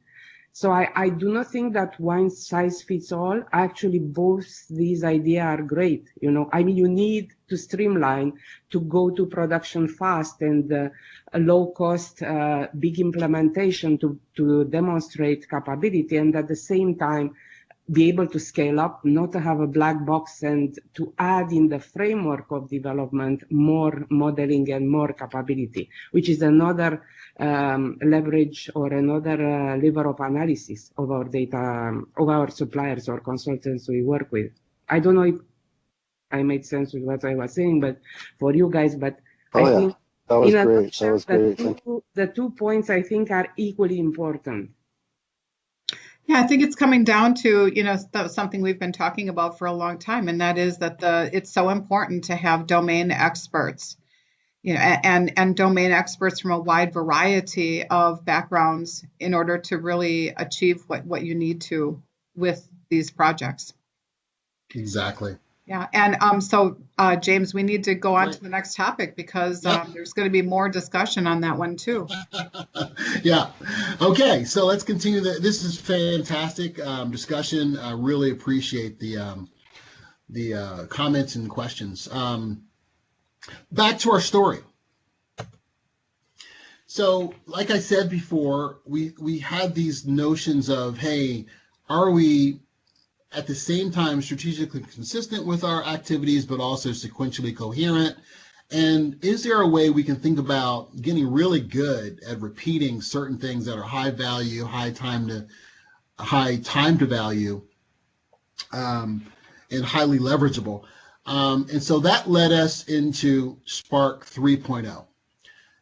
So I do not think that one size fits all. Actually, both these ideas are great. I mean, you need to streamline to go to production fast and a low cost, big implementation to demonstrate capability, and at the same time, be able to scale up, not to have a black box, and to add in the framework of development more modeling and more capability, which is another leverage or another lever of analysis of our data, of our suppliers or consultants we work with. I don't know if I made sense with what I was saying, but for you guys, but I think that was in a great. nutshell, That was great. the 2 points I think are equally important. Yeah, I think it's coming down to, something we've been talking about for a long time, and that is that it's so important to have domain experts, and domain experts from a wide variety of backgrounds in order to really achieve what you need to with these projects. Exactly. Yeah, and so James, we need to go on to the next topic because there's going to be more discussion on that one too. Yeah. Okay, so let's continue. This is fantastic discussion. I really appreciate the comments and questions. Back to our story. So, like I said before, we had these notions of, hey, are we at the same time strategically consistent with our activities, but also sequentially coherent? And is there a way we can think about getting really good at repeating certain things that are high value, high time to value, and highly leverageable? And so that led us into Spark 3.0.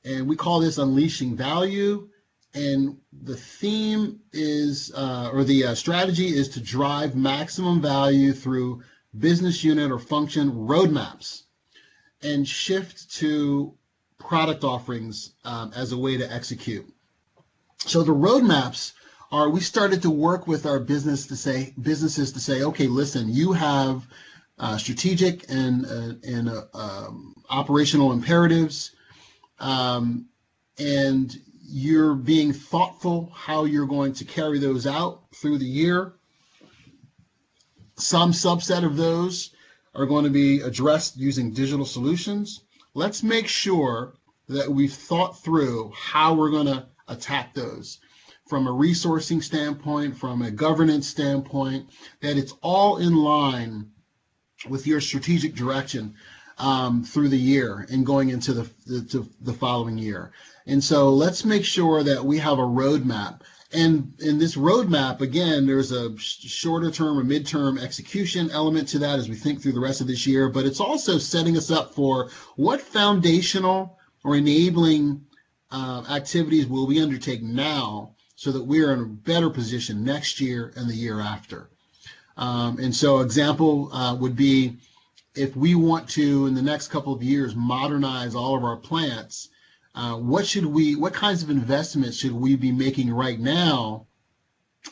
And we call this Unleashing Value. And the theme is, the strategy is to drive maximum value through business unit or function roadmaps and shift to product offerings as a way to execute. So the roadmaps are, we started to work with our businesses to say, okay, listen, you have strategic and operational imperatives, and you're being thoughtful how you're going to carry those out through the year. Some subset of those are going to be addressed using digital solutions. Let's make sure that we've thought through how we're going to attack those from a resourcing standpoint, from a governance standpoint, that it's all in line with your strategic direction through the year and going into the following year. And so let's make sure that we have a roadmap. And in this roadmap, again, there's a shorter term or midterm execution element to that as we think through the rest of this year, but it's also setting us up for what foundational or enabling activities will we undertake now so that we're in a better position next year and the year after. And so example would be, if we want to, in the next couple of years, modernize all of our plants, what kinds of investments should we be making right now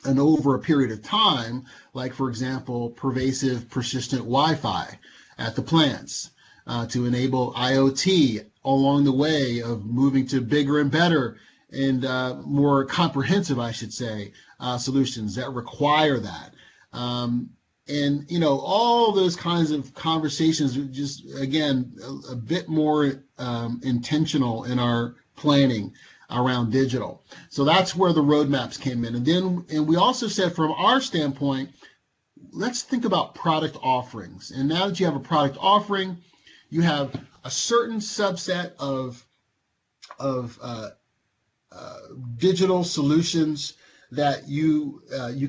and over a period of time, like, for example, pervasive, persistent Wi-Fi at the plants to enable IoT along the way of moving to bigger and better and more comprehensive, I should say, solutions that require that. And, all those kinds of conversations are just, again, a bit more intentional in our planning around digital. So that's where the roadmaps came in. And we also said, from our standpoint, let's think about product offerings. And now that you have a product offering, you have a certain subset of digital solutions that you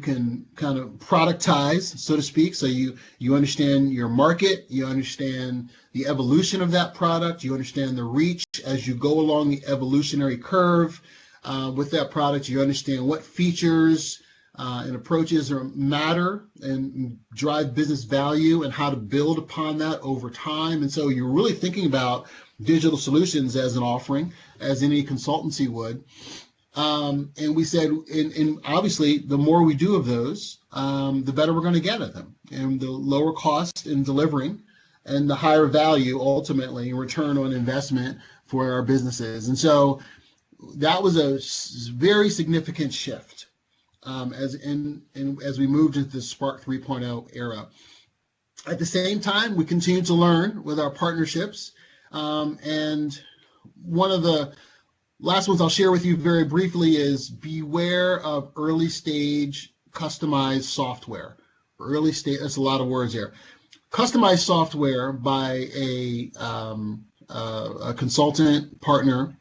can kind of productize, so to speak. So you understand your market, you understand the evolution of that product, you understand the reach as you go along the evolutionary curve with that product. You understand what features and approaches matter and drive business value and how to build upon that over time. And so you're really thinking about digital solutions as an offering, as any consultancy would. And we said, and obviously, the more we do of those, the better we're going to get at them, and the lower cost in delivering, and the higher value ultimately return on investment for our businesses. And so that was a very significant shift. as we moved into the Spark 3.0 era. At the same time, we continue to learn with our partnerships. And one of the last ones I'll share with you very briefly is beware of early stage customized software. Early stage, that's a lot of words here. Customized software by a consultant partner.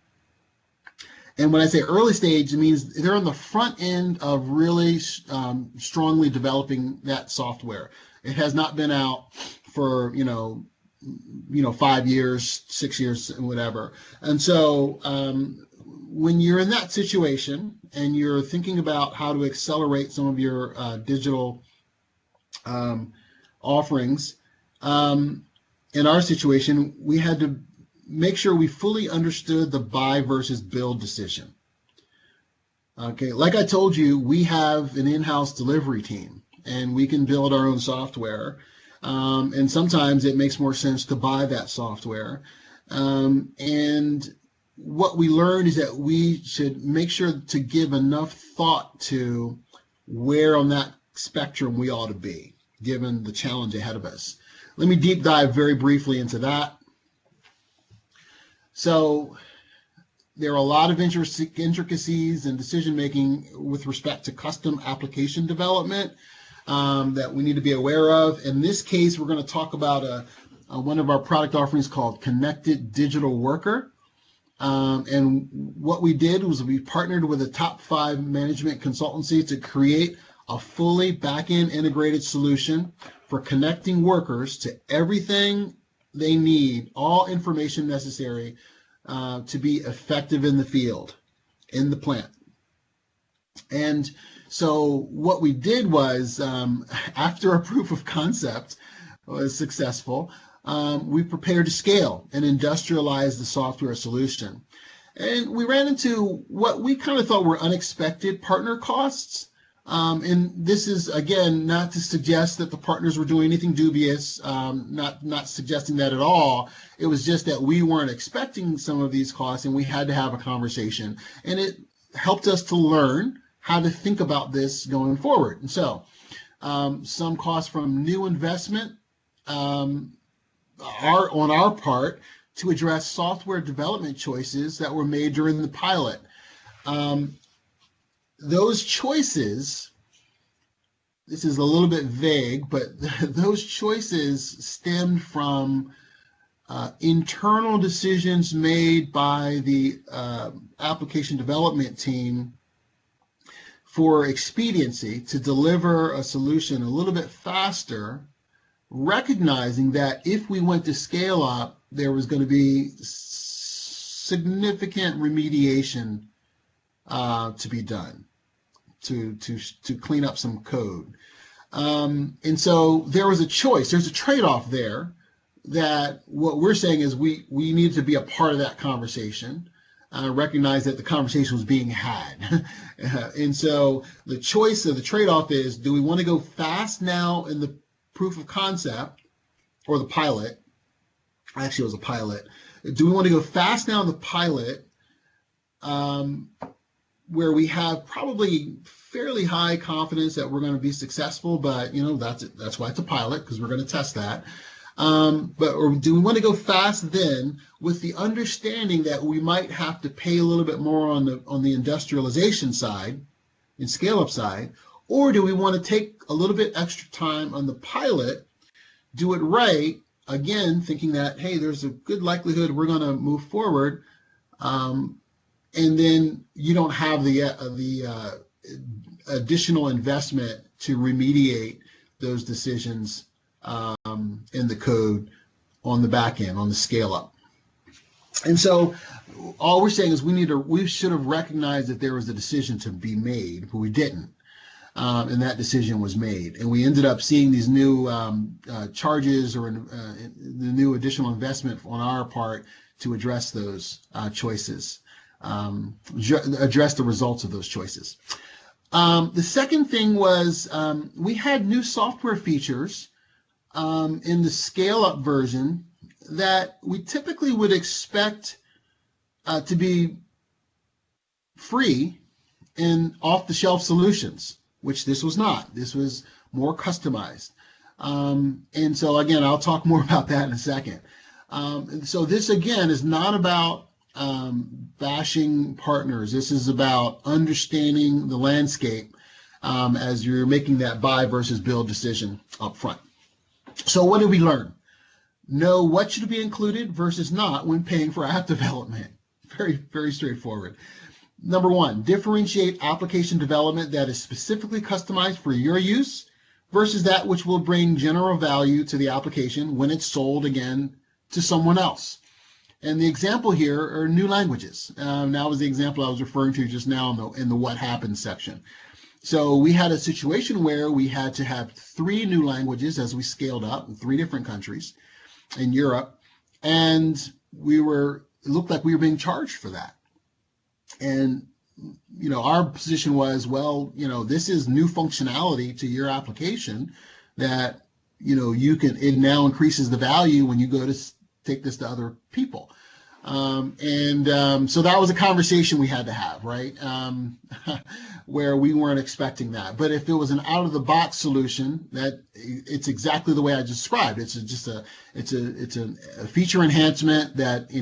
And when I say early stage, it means they're on the front end of really strongly developing that software. It has not been out for 5 years, 6 years, and whatever. And so when you're in that situation and you're thinking about how to accelerate some of your digital offerings, in our situation, we had to make sure we fully understood the buy versus build decision. Okay, like I told you, we have an in-house delivery team, and we can build our own software. And sometimes it makes more sense to buy that software. And what we learned is that we should make sure to give enough thought to where on that spectrum we ought to be, given the challenge ahead of us. Let me deep dive very briefly into that. So there are a lot of intricacies and decision making with respect to custom application development that we need to be aware of. In this case, we're going to talk about one of our product offerings called Connected Digital Worker. And what we did was we partnered with a top 5 management consultancy to create a fully back-end integrated solution for connecting workers to everything they need, all information necessary to be effective in the field, in the plant. And so what we did was, after a proof of concept was successful, we prepared to scale and industrialize the software solution. And we ran into what we kind of thought were unexpected partner costs. And this is, again, not to suggest that the partners were doing anything dubious, not suggesting that at all. It was just that we weren't expecting some of these costs, and we had to have a conversation. And it helped us to learn how to think about this going forward. And so some costs from new investment are on our part to address software development choices that were made during the pilot. Those choices, this is a little bit vague, but those choices stemmed from internal decisions made by the application development team for expediency to deliver a solution a little bit faster, recognizing that if we went to scale up, there was going to be significant remediation to be done to clean up some code. And so there was a choice, there's a trade-off there, that what we're saying is we need to be a part of that conversation, recognize that the conversation was being had. And so the choice of the trade-off is, do we want to go fast now in the proof of concept or the pilot? Actually, it was a pilot. Do we want to go fast now in the pilot, where we have probably fairly high confidence that we're going to be successful, but that's why it's a pilot, because we're going to test that. Or do we want to go fast then with the understanding that we might have to pay a little bit more on the industrialization side and scale up side? Or do we want to take a little bit extra time on the pilot, do it right, again, thinking that, hey, there's a good likelihood we're going to move forward, and then you don't have the additional investment to remediate those decisions in the code on the back end, on the scale up. And so all we're saying is we should have recognized that there was a decision to be made, but we didn't. And that decision was made. And we ended up seeing these new charges or the new additional investment on our part to address those choices, address the results of those choices. The second thing was we had new software features in the scale-up version that we typically would expect to be free in off-the-shelf solutions, which this was not. This was more customized. And so again, I'll talk more about that in a second. And so this again is not about bashing partners. This is about understanding the landscape as you're making that buy versus build decision up front. So what did we learn? Know what should be included versus not when paying for app development. Very, very straightforward. Number one, differentiate application development that is specifically customized for your use versus that which will bring general value to the application when it's sold again to someone else. And the example here are new languages. That was the example I was referring to just now in the what happened section. So we had a situation where we had to have 3 new languages as we scaled up in 3 different countries in Europe, and it looked like we were being charged for that. And our position was, well, this is new functionality to your application that it now increases the value when you go to take this to other people. So that was a conversation we had to have, right? Where we weren't expecting that. But if it was an out-of-the-box solution, that it's exactly the way I described. It's a feature enhancement that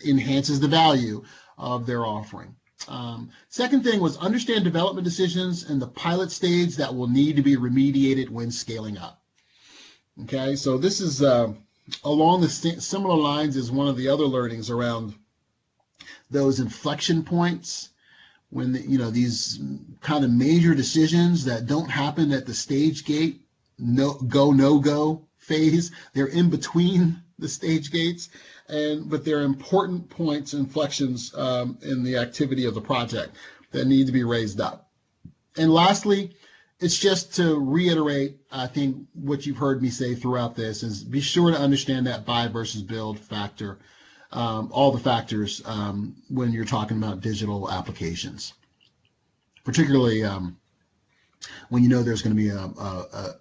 enhances the value of their offering. Second thing was understand development decisions in the pilot stage that will need to be remediated when scaling up. Okay, so this is along the similar lines as one of the other learnings around those inflection points when these kind of major decisions that don't happen at the stage gate, no-go phase. They're in between the stage gates, but they're important points, inflections in the activity of the project that need to be raised up. And lastly, it's just to reiterate, I think, what you've heard me say throughout this is be sure to understand that buy versus build factor, all the factors when you're talking about digital applications, particularly when there's going to be a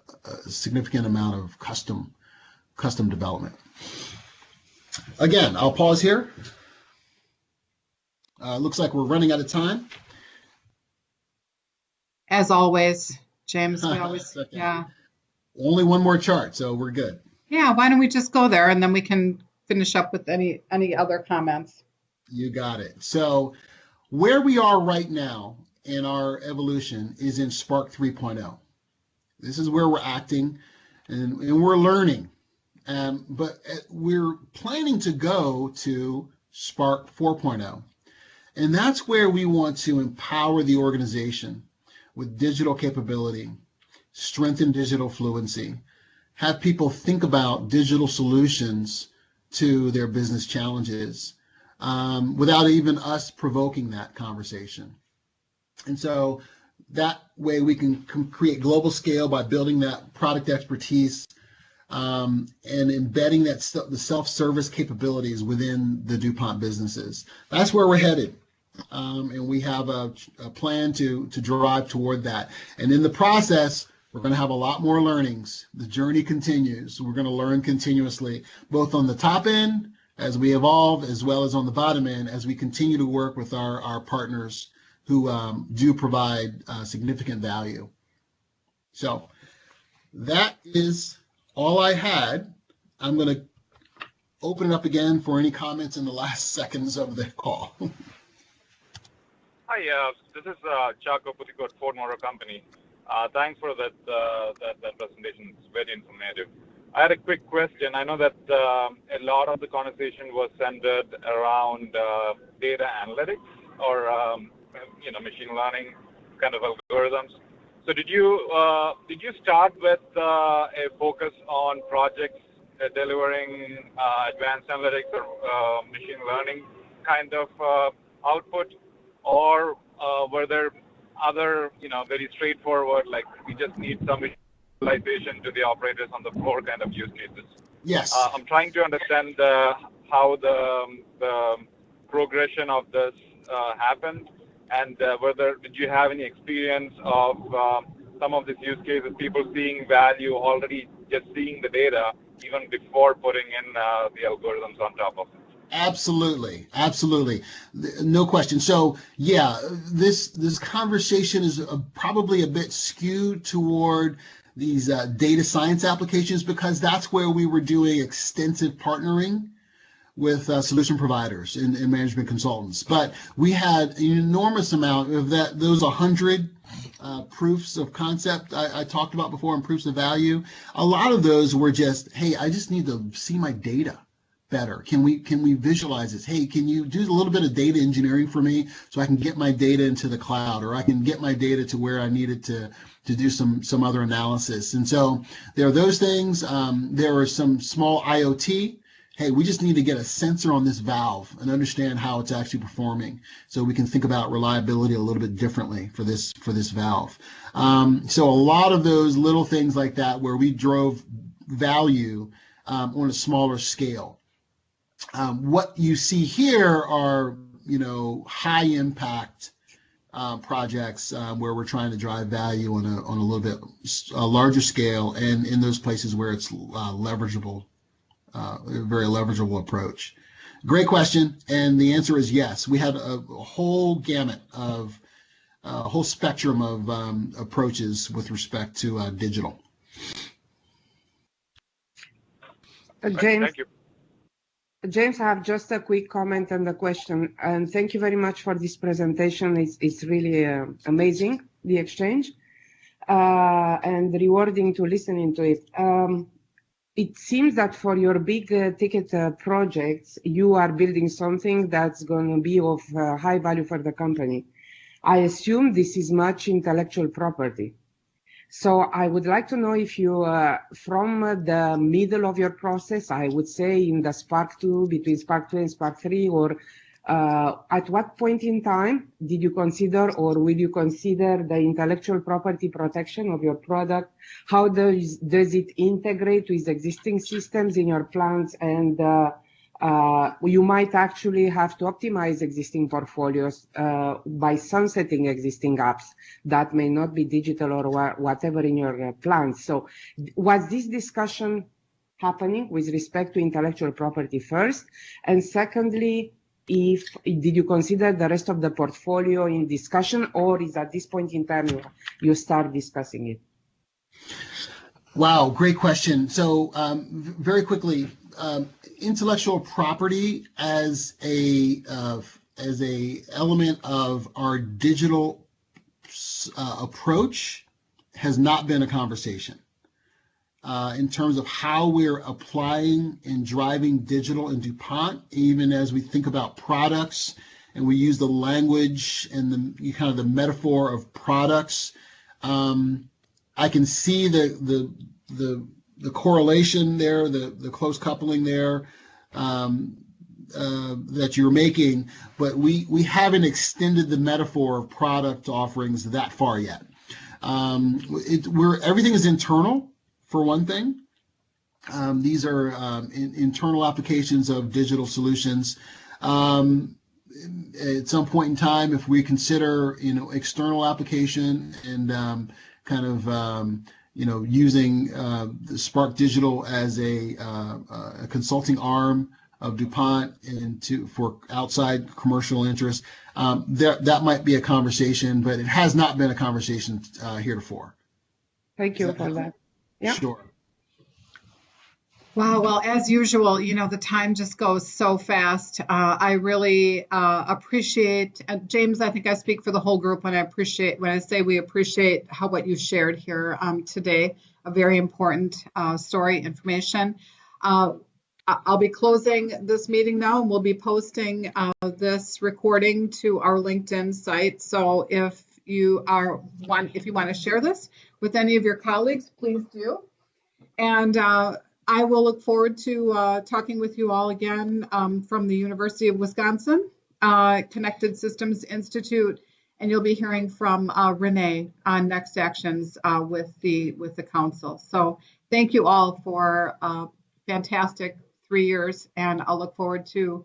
significant amount of custom development. Again, I'll pause here. Looks like we're running out of time. As always, James, we always, okay. Yeah. Only one more chart, so we're good. Yeah, why don't we just go there and then we can finish up with any other comments. You got it. So where we are right now in our evolution is in Spark 3.0. This is where we're acting and we're learning. But we're planning to go to Spark 4.0. And that's where we want to empower the organization with digital capability, strengthen digital fluency, have people think about digital solutions to their business challenges without even us provoking that conversation. And so that way we can create global scale by building that product expertise and embedding the self-service capabilities within the Dupont businesses. That's where we're headed. And we have a plan to drive toward that. And in the process, we're going to have a lot more learnings. The journey continues. We're going to learn continuously, both on the top end as we evolve, as well as on the bottom end as we continue to work with our partners who do provide significant value. So that is all I had. I'm going to open it up again for any comments in the last seconds of the call. Hi, this is Chaco Putikot, Ford Motor Company. Thanks for that presentation. It's very informative. I had a quick question. I know that a lot of the conversation was centered around data analytics or machine learning kind of algorithms. So did you start with a focus on projects delivering advanced analytics or machine learning kind of output, or were there other very straightforward, like we just need some visualization to the operators on the floor kind of use cases? Yes. I'm trying to understand how the progression of this happened, and did you have any experience of some of these use cases, people seeing value already just seeing the data even before putting in the algorithms on top of it? Absolutely, absolutely, no question. So yeah, this conversation is probably a bit skewed toward these data science applications because that's where we were doing extensive partnering with solution providers and management consultants. But we had an enormous amount of that. Those 100 proofs of concept I talked about before and proofs of value. A lot of those were just, hey, I just need to see my data better. Can we visualize this? Hey, can you do a little bit of data engineering for me so I can get my data into the cloud, or I can get my data to where I needed to do some other analysis? And so there are those things. There are some small IoT. Hey, we just need to get a sensor on this valve and understand how it's actually performing, so we can think about reliability a little bit differently for this valve. So a lot of those little things like that where we drove value on a smaller scale. What you see here are, high impact projects where we're trying to drive value on a little bit larger scale, and in those places where it's leverageable, a very leverageable approach. Great question, and the answer is yes. We had a whole gamut of a whole spectrum of approaches with respect to digital. James. Thank you. James, I have just a quick comment on the question, and thank you very much for this presentation. It's really amazing, the exchange, and rewarding to listening to it. It seems that for your big ticket projects, you are building something that's going to be of high value for the company. I assume this is much intellectual property. So I would like to know if you, from the middle of your process, I would say in the Spark 2, between Spark 2 and Spark 3, or at what point in time did you consider, or will you consider, the intellectual property protection of your product? How does it integrate with existing systems in your plants? And you might actually have to optimize existing portfolios by sunsetting existing apps that may not be digital or whatever in your plants. So was this discussion happening with respect to intellectual property first? And secondly, did you consider the rest of the portfolio in discussion, or is at this point in time you start discussing it? Wow, great question. So very quickly, intellectual property as a element of our digital approach has not been a conversation. In terms of how we're applying and driving digital in Dupont, even as we think about products and we use the language and the kind of the metaphor of products, I can see the correlation there, the close coupling there that you're making, but we haven't extended the metaphor of product offerings that far yet. Everything is internal. For one thing, these are internal applications of digital solutions. At some point in time, if we consider, external application and using the Spark Digital as a consulting arm of Dupont and for outside commercial interest, that might be a conversation, but it has not been a conversation heretofore. Thank you for that. Yeah. Sure. Wow. Well, as usual, the time just goes so fast. I really appreciate, James, I think I speak for the whole group when I say we appreciate what you shared here today, a very important story, information. I'll be closing this meeting now, and we'll be posting this recording to our LinkedIn site. So if you want to share this with any of your colleagues, please do. And I will look forward to talking with you all again from the University of Wisconsin Connected Systems Institute, and you'll be hearing from Renee on next actions with the council. So thank you all for fantastic 3 years, and I'll look forward to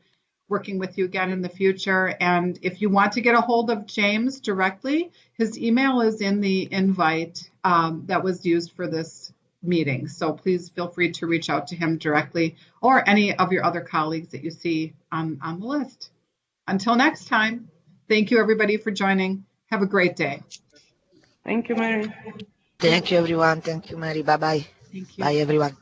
working with you again in the future. And if you want to get a hold of James directly, his email is in the invite that was used for this meetings. So please feel free to reach out to him directly or any of your other colleagues that you see on the list. Until next time, thank you everybody for joining. Have a great day. Thank you, Mary. Thank you, everyone. Thank you, Mary. Bye bye. Thank you. Bye, everyone.